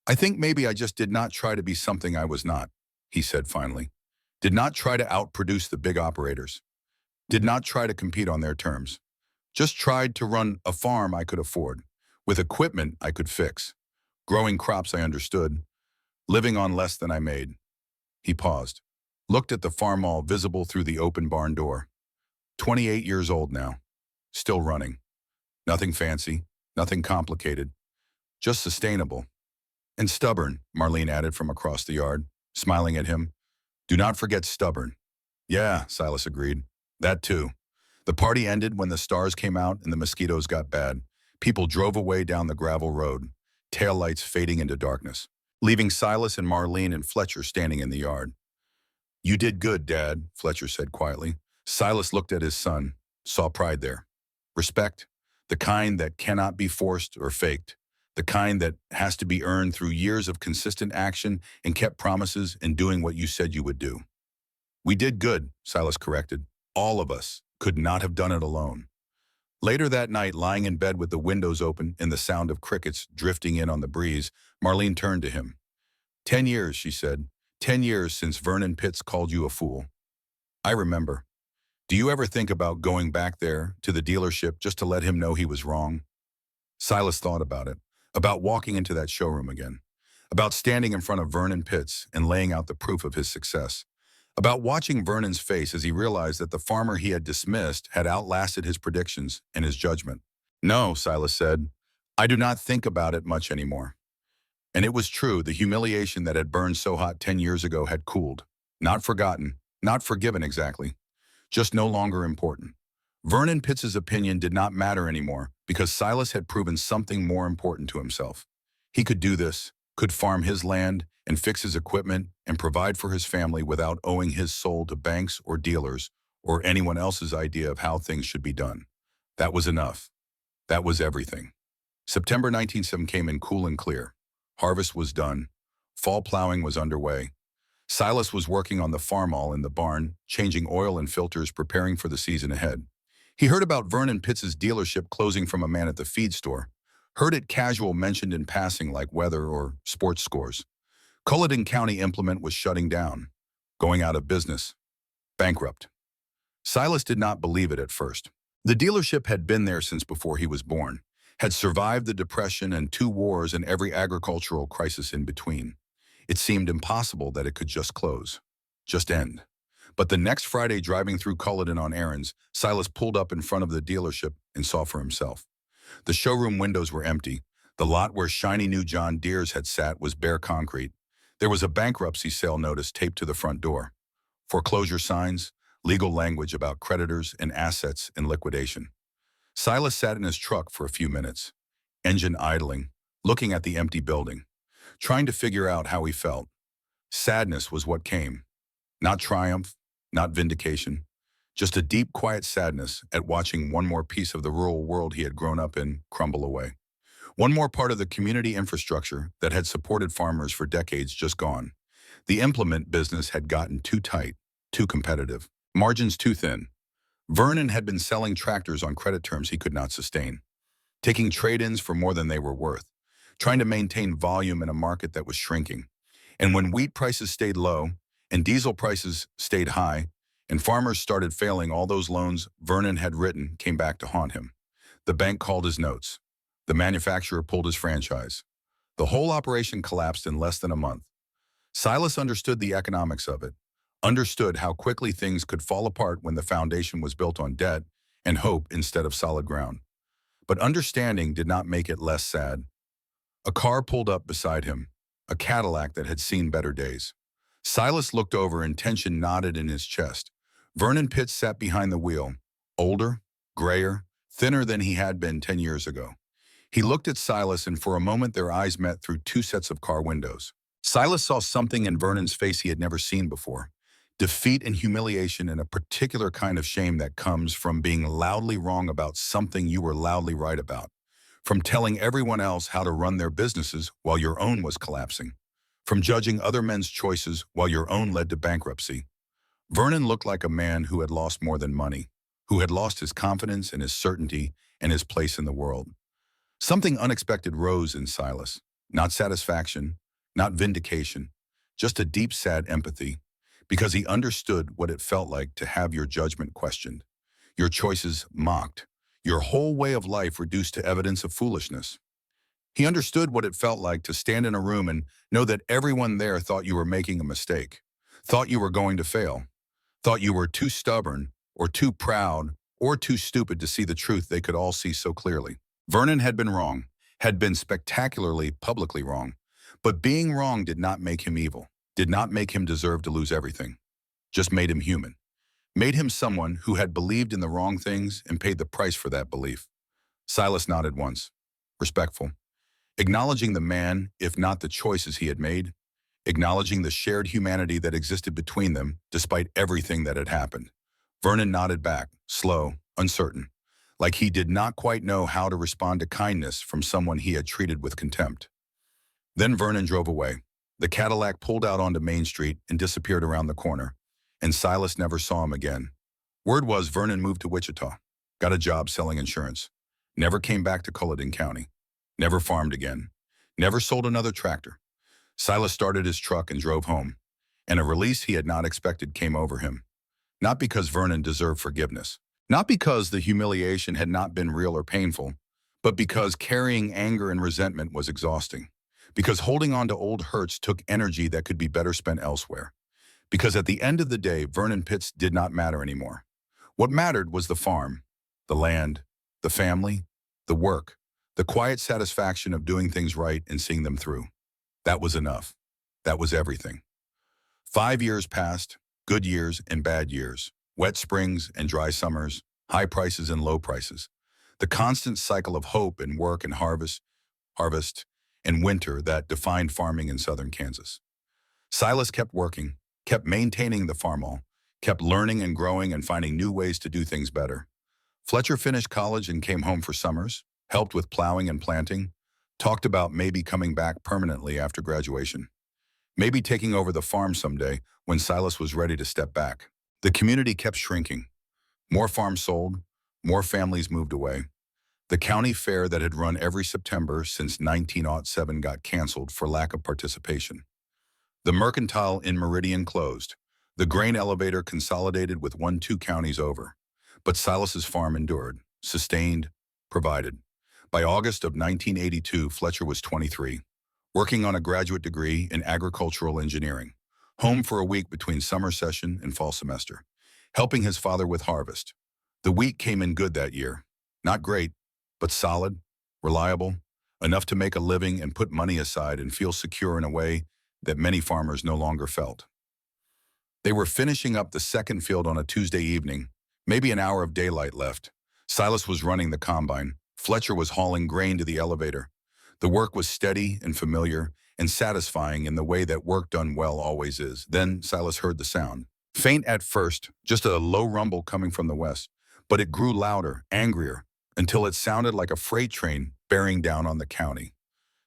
[SPEAKER 1] I think maybe I just did not try to be something I was not, he said finally. Did not try to outproduce the big operators. Did not try to compete on their terms. Just tried to run a farm I could afford, with equipment I could fix, growing crops I understood, living on less than I made. He paused, looked at the Farmall visible through the open barn door. 28 years old now, still running. Nothing fancy, nothing complicated, just sustainable. And stubborn, Marlene added from across the yard, smiling at him. Do not forget stubborn. Yeah, Silas agreed. That too. The party ended when the stars came out and the mosquitoes got bad. People drove away down the gravel road, taillights fading into darkness, leaving Silas and Marlene and Fletcher standing in the yard. You did good, Dad, Fletcher said quietly. Silas looked at his son, saw pride there. Respect, the kind that cannot be forced or faked, the kind that has to be earned through years of consistent action and kept promises and doing what you said you would do. We did good, Silas corrected. All of us could not have done it alone. Later that night, lying in bed with the windows open and the sound of crickets drifting in on the breeze, Marlene turned to him. 10 years, she said. 10 years since Vernon Pitts called you a fool. I remember. Do you ever think about going back there to the dealership just to let him know he was wrong? Silas thought about it, about walking into that showroom again, about standing in front of Vernon Pitts and laying out the proof of his success, about watching Vernon's face as he realized that the farmer he had dismissed had outlasted his predictions and his judgment. No, Silas said, I do not think about it much anymore. And it was true, the humiliation that had burned so hot 10 years ago had cooled. Not forgotten, not forgiven exactly, just no longer important. Vernon Pitts' opinion did not matter anymore because Silas had proven something more important to himself. He could do this, could farm his land and fix his equipment and provide for his family without owing his soul to banks or dealers or anyone else's idea of how things should be done. That was enough. That was everything. September 1907 came in cool and clear. Harvest was done. Fall plowing was underway. Silas was working on the Farmall in the barn, changing oil and filters, preparing for the season ahead. He heard about Vernon Pitts's dealership closing from a man at the feed store. Heard it casual mentioned in passing like weather or sports scores. Culloden County Implement was shutting down, going out of business, bankrupt. Silas did not believe it at first. The dealership had been there since before he was born, had survived the Depression and 2 wars and every agricultural crisis in between. It seemed impossible that it could just close, just end. But the next Friday, driving through Culloden on errands, Silas pulled up in front of the dealership and saw for himself. The showroom windows were empty. The lot where shiny new John Deeres had sat was bare concrete. There was a bankruptcy sale notice taped to the front door. Foreclosure signs, legal language about creditors and assets in liquidation. Silas sat in his truck for a few minutes, engine idling, looking at the empty building, trying to figure out how he felt. Sadness was what came. Not triumph, not vindication, just a deep, quiet sadness at watching one more piece of the rural world he had grown up in crumble away. One more part of the community infrastructure that had supported farmers for decades just gone. The implement business had gotten too tight, too competitive, margins too thin. Vernon had been selling tractors on credit terms he could not sustain, taking trade-ins for more than they were worth, trying to maintain volume in a market that was shrinking. And when wheat prices stayed low and diesel prices stayed high and farmers started failing, all those loans Vernon had written came back to haunt him. The bank called his notes. The manufacturer pulled his franchise. The whole operation collapsed in less than a month. Silas understood the economics of it, understood how quickly things could fall apart when the foundation was built on debt and hope instead of solid ground. But understanding did not make it less sad. A car pulled up beside him, a Cadillac that had seen better days. Silas looked over and tension knotted in his chest. Vernon Pitts sat behind the wheel, older, grayer, thinner than he had been 10 years ago. He looked at Silas, and for a moment their eyes met through 2 sets of car windows. Silas saw something in Vernon's face he had never seen before. Defeat and humiliation, and a particular kind of shame that comes from being loudly wrong about something you were loudly right about. From telling everyone else how to run their businesses while your own was collapsing. From judging other men's choices while your own led to bankruptcy. Vernon looked like a man who had lost more than money, who had lost his confidence and his certainty and his place in the world. Something unexpected rose in Silas. Not satisfaction, not vindication, just a deep, sad empathy, because he understood what it felt like to have your judgment questioned, your choices mocked, your whole way of life reduced to evidence of foolishness. He understood what it felt like to stand in a room and know that everyone there thought you were making a mistake, thought you were going to fail, thought you were too stubborn or too proud or too stupid to see the truth they could all see so clearly. Vernon had been wrong, had been spectacularly, publicly wrong. But being wrong did not make him evil, did not make him deserve to lose everything. Just made him human. Made him someone who had believed in the wrong things and paid the price for that belief. Silas nodded once, respectful, acknowledging the man, if not the choices he had made, acknowledging the shared humanity that existed between them despite everything that had happened. Vernon nodded back, slow, uncertain, like he did not quite know how to respond to kindness from someone he had treated with contempt. Then Vernon drove away. The Cadillac pulled out onto Main Street and disappeared around the corner, and Silas never saw him again. Word was Vernon moved to Wichita, got a job selling insurance, never came back to Culloden County, never farmed again, never sold another tractor. Silas started his truck and drove home, and a release he had not expected came over him. Not because Vernon deserved forgiveness, not because the humiliation had not been real or painful, but because carrying anger and resentment was exhausting. Because holding on to old hurts took energy that could be better spent elsewhere. Because at the end of the day, Vernon Pitts did not matter anymore. What mattered was the farm, the land, the family, the work, the quiet satisfaction of doing things right and seeing them through. That was enough. That was everything. 5 years passed, good years and bad years, wet springs and dry summers, high prices and low prices. The constant cycle of hope and work and harvest, and winter that defined farming in southern Kansas. Silas kept working, kept maintaining the Farmall, kept learning and growing and finding new ways to do things better. Fletcher finished college and came home for summers, helped with plowing and planting, talked about maybe coming back permanently after graduation, maybe taking over the farm someday when Silas was ready to step back. The community kept shrinking. More farms sold, more families moved away. The county fair that had run every September since 1907 got canceled for lack of participation. The mercantile in Meridian closed. The grain elevator consolidated with 2 counties over. But Silas's farm endured, sustained, provided. By August of 1982, Fletcher was 23, working on a graduate degree in agricultural engineering, home for a week between summer session and fall semester, helping his father with harvest. The wheat came in good that year. Not great, but solid, reliable, enough to make a living and put money aside and feel secure in a way that many farmers no longer felt. They were finishing up the second field on a Tuesday evening, maybe an hour of daylight left. Silas was running the combine. Fletcher was hauling grain to the elevator. The work was steady and familiar and satisfying in the way that work done well always is. Then Silas heard the sound. Faint at first, just a low rumble coming from the west, but it grew louder, angrier, until it sounded like a freight train bearing down on the county.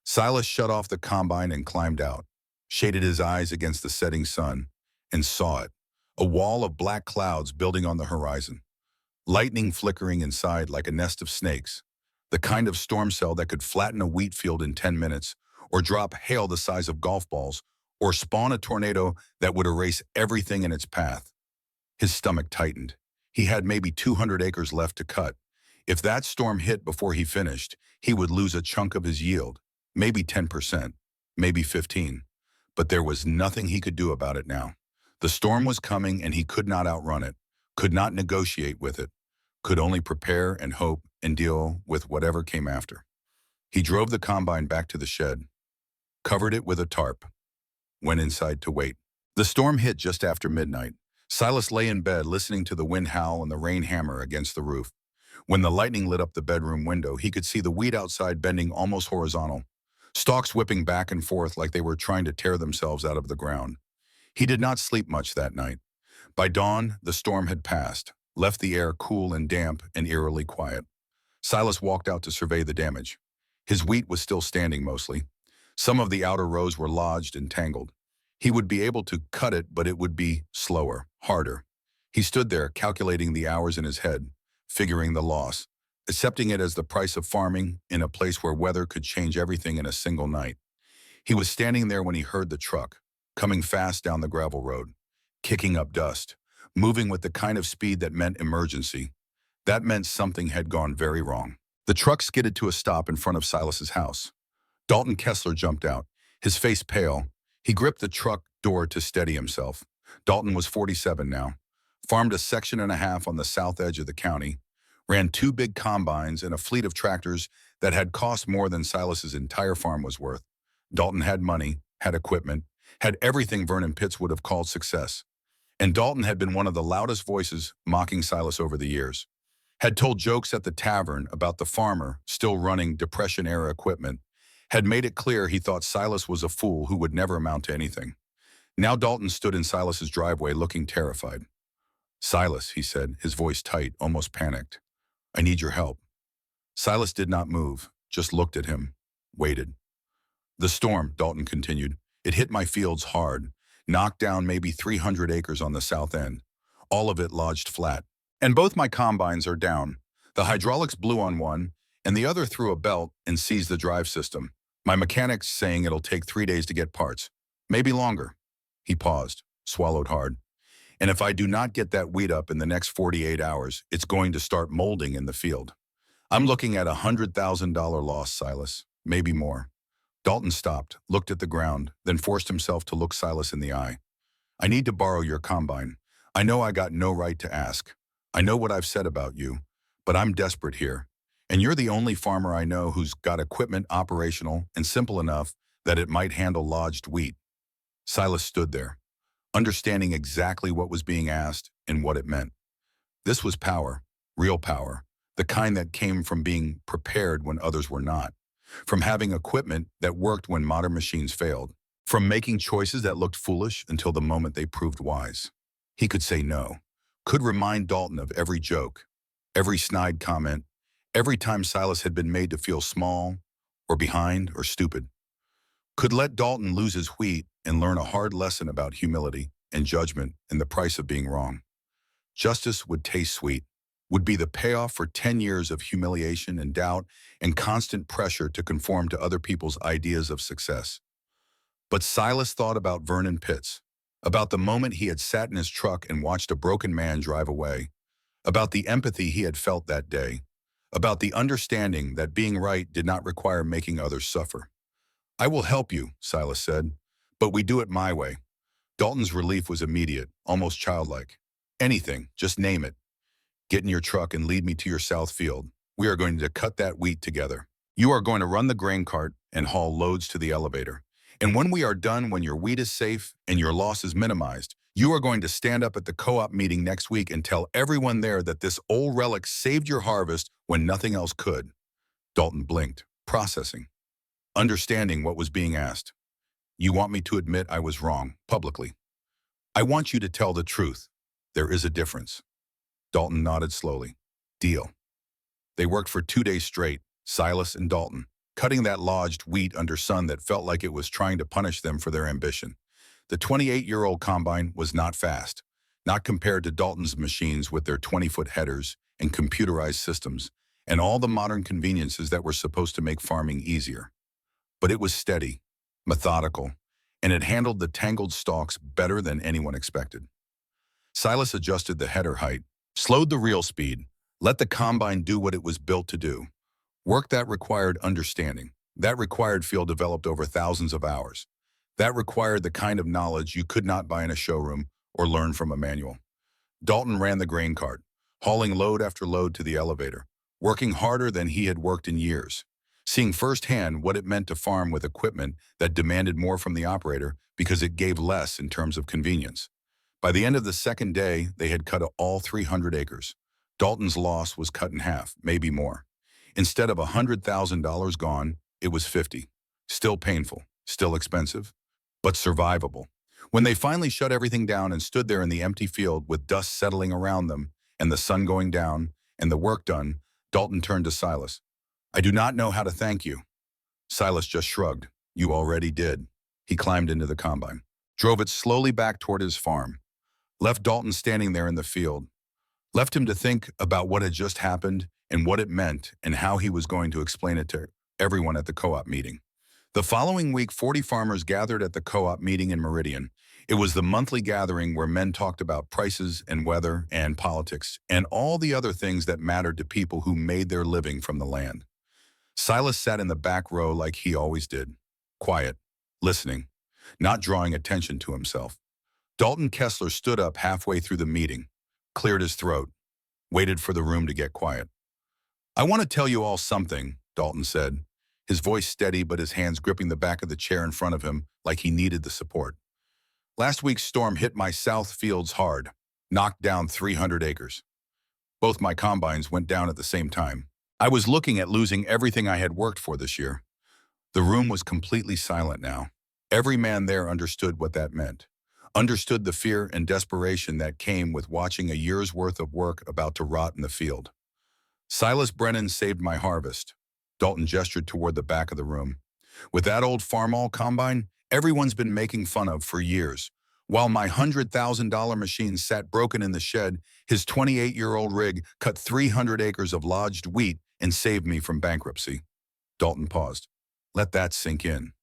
[SPEAKER 1] Silas shut off the combine and climbed out, shaded his eyes against the setting sun, and saw it, a wall of black clouds building on the horizon, lightning flickering inside like a nest of snakes, the kind of storm cell that could flatten a wheat field in 10 minutes, or drop hail the size of golf balls, or spawn a tornado that would erase everything in its path. His stomach tightened. He had maybe 200 acres left to cut. If that storm hit before he finished, he would lose a chunk of his yield, maybe 10%, maybe 15%. But there was nothing he could do about it now. The storm was coming and he could not outrun it, could not negotiate with it, could only prepare and hope and deal with whatever came after. He drove the combine back to the shed, covered it with a tarp, went inside to wait. The storm hit just after midnight. Silas lay in bed listening to the wind howl and the rain hammer against the roof. When the lightning lit up the bedroom window, he could see the wheat outside bending almost horizontal, stalks whipping back and forth like they were trying to tear themselves out of the ground. He did not sleep much that night. By dawn, the storm had passed, left the air cool and damp and eerily quiet. Silas walked out to survey the damage. His wheat was still standing mostly. Some of the outer rows were lodged and tangled. He would be able to cut it, but it would be slower, harder. He stood there, calculating the hours in his head, figuring the loss, accepting it as the price of farming in a place where weather could change everything in a single night. He was standing there when he heard the truck, coming fast down the gravel road, kicking up dust, moving with the kind of speed that meant emergency. That meant something had gone very wrong. The truck skidded to a stop in front of Silas's house. Dalton Kessler jumped out, his face pale. He gripped the truck door to steady himself. Dalton was 47 now, farmed a section and a half on the south edge of the county, ran 2 big combines and a fleet of tractors that had cost more than Silas's entire farm was worth. Dalton had money, had equipment, had everything Vernon Pitts would have called success. And Dalton had been one of the loudest voices mocking Silas over the years, had told jokes at the tavern about the farmer still running Depression-era equipment, had made it clear he thought Silas was a fool who would never amount to anything. Now Dalton stood in Silas's driveway looking terrified. "Silas," he said, his voice tight, almost panicked. "I need your help." Silas did not move, just looked at him, waited. "The storm," Dalton continued, "it hit my fields hard, knocked down maybe 300 acres on the south end. All of it lodged flat. And both my combines are down. The hydraulics blew on one, and the other threw a belt and seized the drive system. My mechanic's saying it'll take 3 days to get parts. Maybe longer." He paused, swallowed hard. "And if I do not get that wheat up in the next 48 hours, it's going to start molding in the field. I'm looking at a $100,000 loss, Silas, maybe more." Dalton stopped, looked at the ground, then forced himself to look Silas in the eye. "I need to borrow your combine. I know I got no right to ask. I know what I've said about you, but I'm desperate here. And you're the only farmer I know who's got equipment operational and simple enough that it might handle lodged wheat." Silas stood there, understanding exactly what was being asked and what it meant. This was power, real power, the kind that came from being prepared when others were not, from having equipment that worked when modern machines failed, from making choices that looked foolish until the moment they proved wise. He could say no, could remind Dalton of every joke, every snide comment, Every time Silas had been made to feel small, or behind, or stupid, could let Dalton lose his wheat and learn a hard lesson about humility and judgment and the price of being wrong. Justice would taste sweet, would be the payoff for 10 years of humiliation and doubt and constant pressure to conform to other people's ideas of success. But Silas thought about Vernon Pitts, about the moment he had sat in his truck and watched a broken man drive away, about the empathy he had felt that day, about the understanding that being right did not require making others suffer. "I will help you," Silas said, "but we do it my way." Dalton's relief was immediate, almost childlike. "Anything, just name it. Get in your truck and lead me to your south field. We are going to cut that wheat together. You are going to run the grain cart and haul loads to the elevator. And when we are done, when your wheat is safe and your loss is minimized, you are going to stand up at the co-op meeting next week and tell everyone there that this old relic saved your harvest when nothing else could." Dalton blinked, processing, understanding what was being asked. "You want me to admit I was wrong, publicly. I want you to tell the truth. There is a difference." Dalton nodded slowly. "Deal." They worked for 2 days straight, Silas and Dalton, cutting that lodged wheat under sun that felt like it was trying to punish them for their ambition. The 28-year-old combine was not fast, not compared to Dalton's machines with their 20-foot headers and computerized systems and all the modern conveniences that were supposed to make farming easier. But it was steady, methodical, and it handled the tangled stalks better than anyone expected. Silas adjusted the header height, slowed the reel speed, let the combine do what it was built to do. Work that required understanding. That required field developed over thousands of hours. That required the kind of knowledge you could not buy in a showroom or learn from a manual. Dalton ran the grain cart, hauling load after load to the elevator, working harder than he had worked in years, seeing firsthand what it meant to farm with equipment that demanded more from the operator because it gave less in terms of convenience. By the end of the second day, they had cut all 300 acres. Dalton's loss was cut in half, maybe more. Instead of $100,000 gone, it was 50. Still painful, still expensive, but survivable. When they finally shut everything down and stood there in the empty field with dust settling around them and the sun going down and the work done, Dalton turned to Silas. "I do not know how to thank you." Silas just shrugged. "You already did." He climbed into the combine, drove it slowly back toward his farm, left Dalton standing there in the field, left him to think about what had just happened and what it meant and how he was going to explain it to everyone at the co-op meeting. The following week, 40 farmers gathered at the co-op meeting in Meridian. It was the monthly gathering where men talked about prices and weather and politics and all the other things that mattered to people who made their living from the land. Silas sat in the back row like he always did, quiet, listening, not drawing attention to himself. Dalton Kessler stood up halfway through the meeting, cleared his throat, waited for the room to get quiet. "I want to tell you all something," Dalton said, his voice steady but his hands gripping the back of the chair in front of him like he needed the support. "Last week's storm hit my south fields hard, knocked down 300 acres. Both my combines went down at the same time. I was looking at losing everything I had worked for this year." The room was completely silent now. Every man there understood what that meant, understood the fear and desperation that came with watching a year's worth of work about to rot in the field. "Silas Brennan saved my harvest." Dalton gestured toward the back of the room. "With that old Farmall combine, everyone's been making fun of for years. While my $100,000 machine sat broken in the shed, his 28-year-old rig cut 300 acres of lodged wheat and saved me from bankruptcy." Dalton paused. "Let that sink in."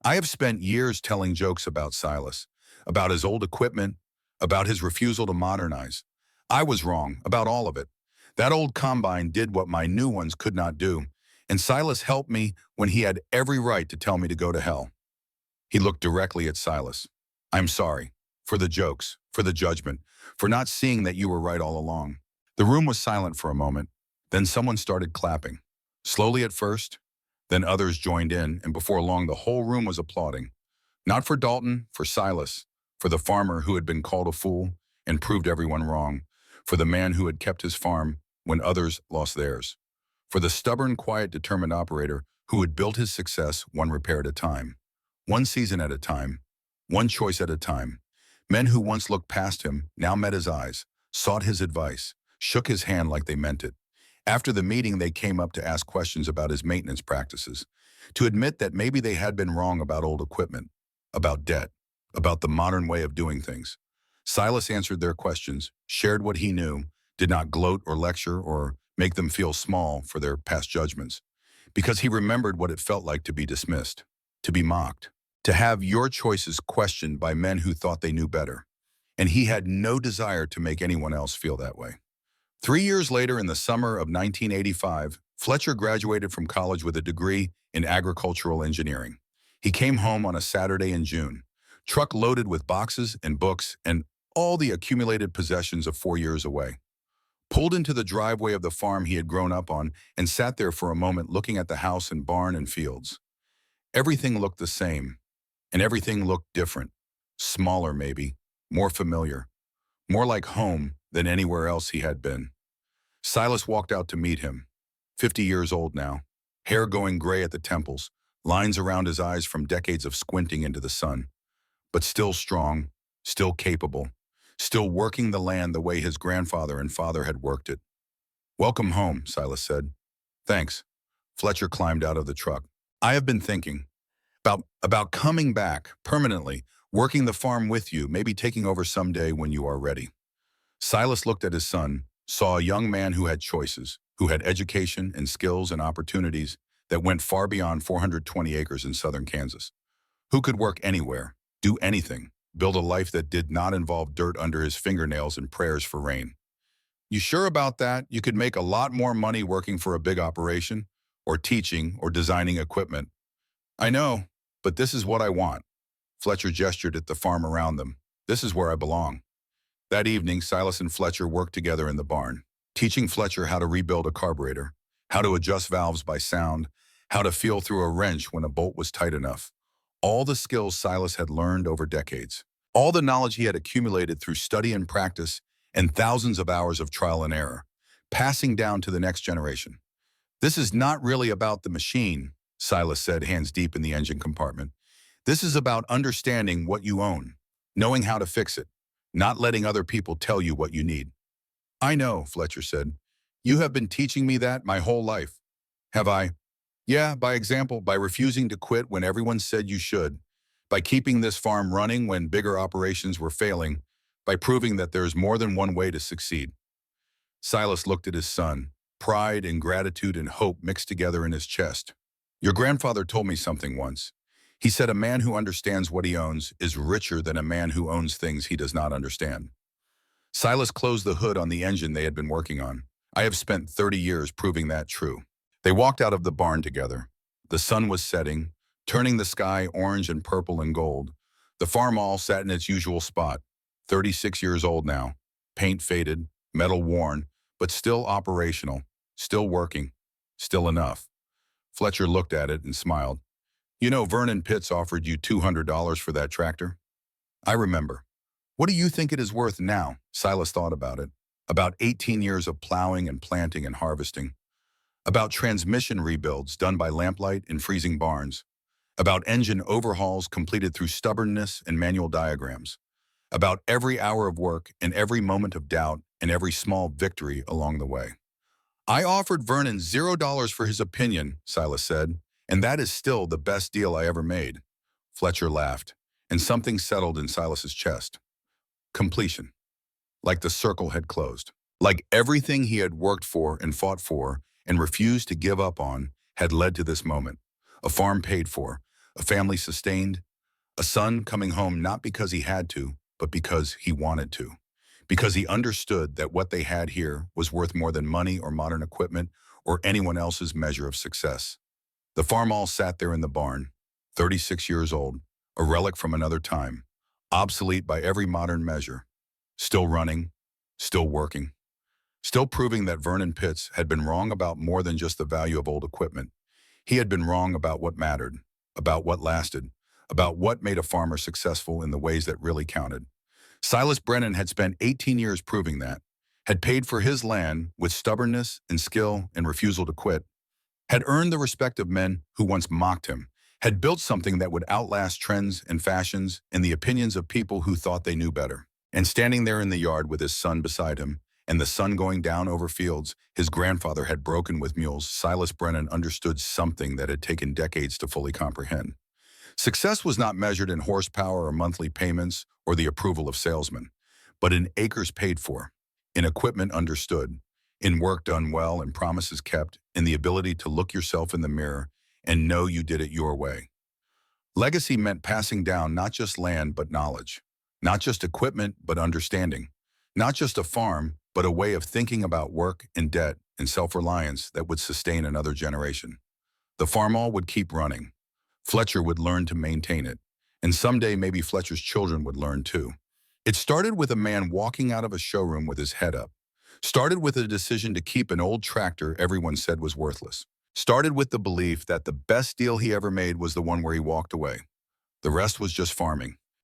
[SPEAKER 1] "I have spent years telling jokes about Silas, about his old equipment, about his refusal to modernize. I was wrong about all of it. That old combine did what my new ones could not do, and Silas helped me when he had every right to tell me to go to hell." He looked directly at Silas. "I'm sorry, for the jokes, for the judgment, for not seeing that you were right all along." The room was silent for a moment. Then someone started clapping. Slowly at first, then others joined in, and before long the whole room was applauding. Not for Dalton, for Silas, for the farmer who had been called a fool and proved everyone wrong, for the man who had kept his farm when others lost theirs, for the stubborn, quiet, determined operator who had built his success one repair at a time, one season at a time, one choice at a time. Men who once looked past him now met his eyes, sought his advice, shook his hand like they meant it. After the meeting, they came up to ask questions about his maintenance practices, to admit that maybe they had been wrong about old equipment, about debt, about the modern way of doing things. Silas answered their questions, shared what he knew, did not gloat or lecture or make them feel small for their past judgments, because he remembered what it felt like to be dismissed, to be mocked, to have your choices questioned by men who thought they knew better. And he had no desire to make anyone else feel that way. 3 years later, in the summer of 1985, Fletcher graduated from college with a degree in agricultural engineering. He came home on a Saturday in June, truck loaded with boxes and books and all the accumulated possessions of 4 years away. Pulled into the driveway of the farm he had grown up on and sat there for a moment looking at the house and barn and fields. Everything looked the same, and everything looked different. Smaller maybe, more familiar, more like home than anywhere else he had been. Silas walked out to meet him, 50 years old now, hair going gray at the temples, lines around his eyes from decades of squinting into the sun, but still strong, still capable, still working the land the way his grandfather and father had worked it. "Welcome home," Silas said. "Thanks." Fletcher climbed out of the truck. "I have been thinking about coming back permanently, working the farm with you, maybe taking over someday when you are ready." Silas looked at his son, saw a young man who had choices, who had education and skills and opportunities that went far beyond 420 acres in southern Kansas, who could work anywhere, do anything, build a life that did not involve dirt under his fingernails and prayers for rain. "You sure about that? You could make a lot more money working for a big operation, or teaching, or designing equipment." "I know, but this is what I want." Fletcher gestured at the farm around them. "This is where I belong." That evening, Silas and Fletcher worked together in the barn, teaching Fletcher how to rebuild a carburetor, how to adjust valves by sound, how to feel through a wrench when a bolt was tight enough. All the skills Silas had learned over decades. All the knowledge he had accumulated through study and practice and thousands of hours of trial and error, passing down to the next generation. "This is not really about the machine," Silas said, hands deep in the engine compartment. "This is about understanding what you own, knowing how to fix it, not letting other people tell you what you need." "I know," Fletcher said. "You have been teaching me that my whole life." "Have I?" "Yeah, by example, by refusing to quit when everyone said you should, by keeping this farm running when bigger operations were failing, by proving that there is more than one way to succeed." Silas looked at his son, pride and gratitude and hope mixed together in his chest. "Your grandfather told me something once. He said a man who understands what he owns is richer than a man who owns things he does not understand." Silas closed the hood on the engine they had been working on. "I have spent 30 years proving that true." They walked out of the barn together. The sun was setting, turning the sky orange and purple and gold. The Farmall sat in its usual spot, 36 years old now, paint faded, metal worn, but still operational, still working, still enough. Fletcher looked at it and smiled. "You know, Vernon Pitts offered you $200 for that tractor?" "I remember." "What do you think it is worth now?" Silas thought about it. About 18 years of plowing and planting and harvesting. About transmission rebuilds done by lamplight in freezing barns. About engine overhauls completed through stubbornness and manual diagrams. About every hour of work and every moment of doubt and every small victory along the way. "I offered Vernon $0 for his opinion," Silas said, "and that is still the best deal I ever made." Fletcher laughed, and something settled in Silas's chest. Completion. Like the circle had closed. Like everything he had worked for and refused to give up on had led to this moment. A farm paid for, a family sustained, a son coming home not because he had to, but because he wanted to. Because he understood that what they had here was worth more than money or modern equipment or anyone else's measure of success. The Farmall sat there in the barn, 36 years old, a relic from another time, obsolete by every modern measure, still running, still working, still proving that Vernon Pitts had been wrong about more than just the value of old equipment. He had been wrong about what mattered, about what lasted, about what made a farmer successful in the ways that really counted. Silas Brennan had spent 18 years proving that, had paid for his land with stubbornness and skill and refusal to quit, had earned the respect of men who once mocked him, had built something that would outlast trends and fashions and the opinions of people who thought they knew better. And standing there in the yard with his son beside him, and the sun going down over fields his grandfather had broken with mules, Silas Brennan understood something that had taken decades to fully comprehend. Success was not measured in horsepower or monthly payments or the approval of salesmen, but in acres paid for, in equipment understood, in work done well and promises kept, in the ability to look yourself in the mirror and know you did it your way. Legacy meant passing down not just land but knowledge, not just equipment but understanding, not just a farm but a way of thinking about work and debt and self-reliance that would sustain another generation. The Farmall would keep running. Fletcher would learn to maintain it, and someday maybe Fletcher's children would learn too. It started with a man walking out of a showroom with his head up. Started with a decision to keep an old tractor everyone said was worthless. Started with the belief that the best deal he ever made was the one where he walked away. The rest was just farming.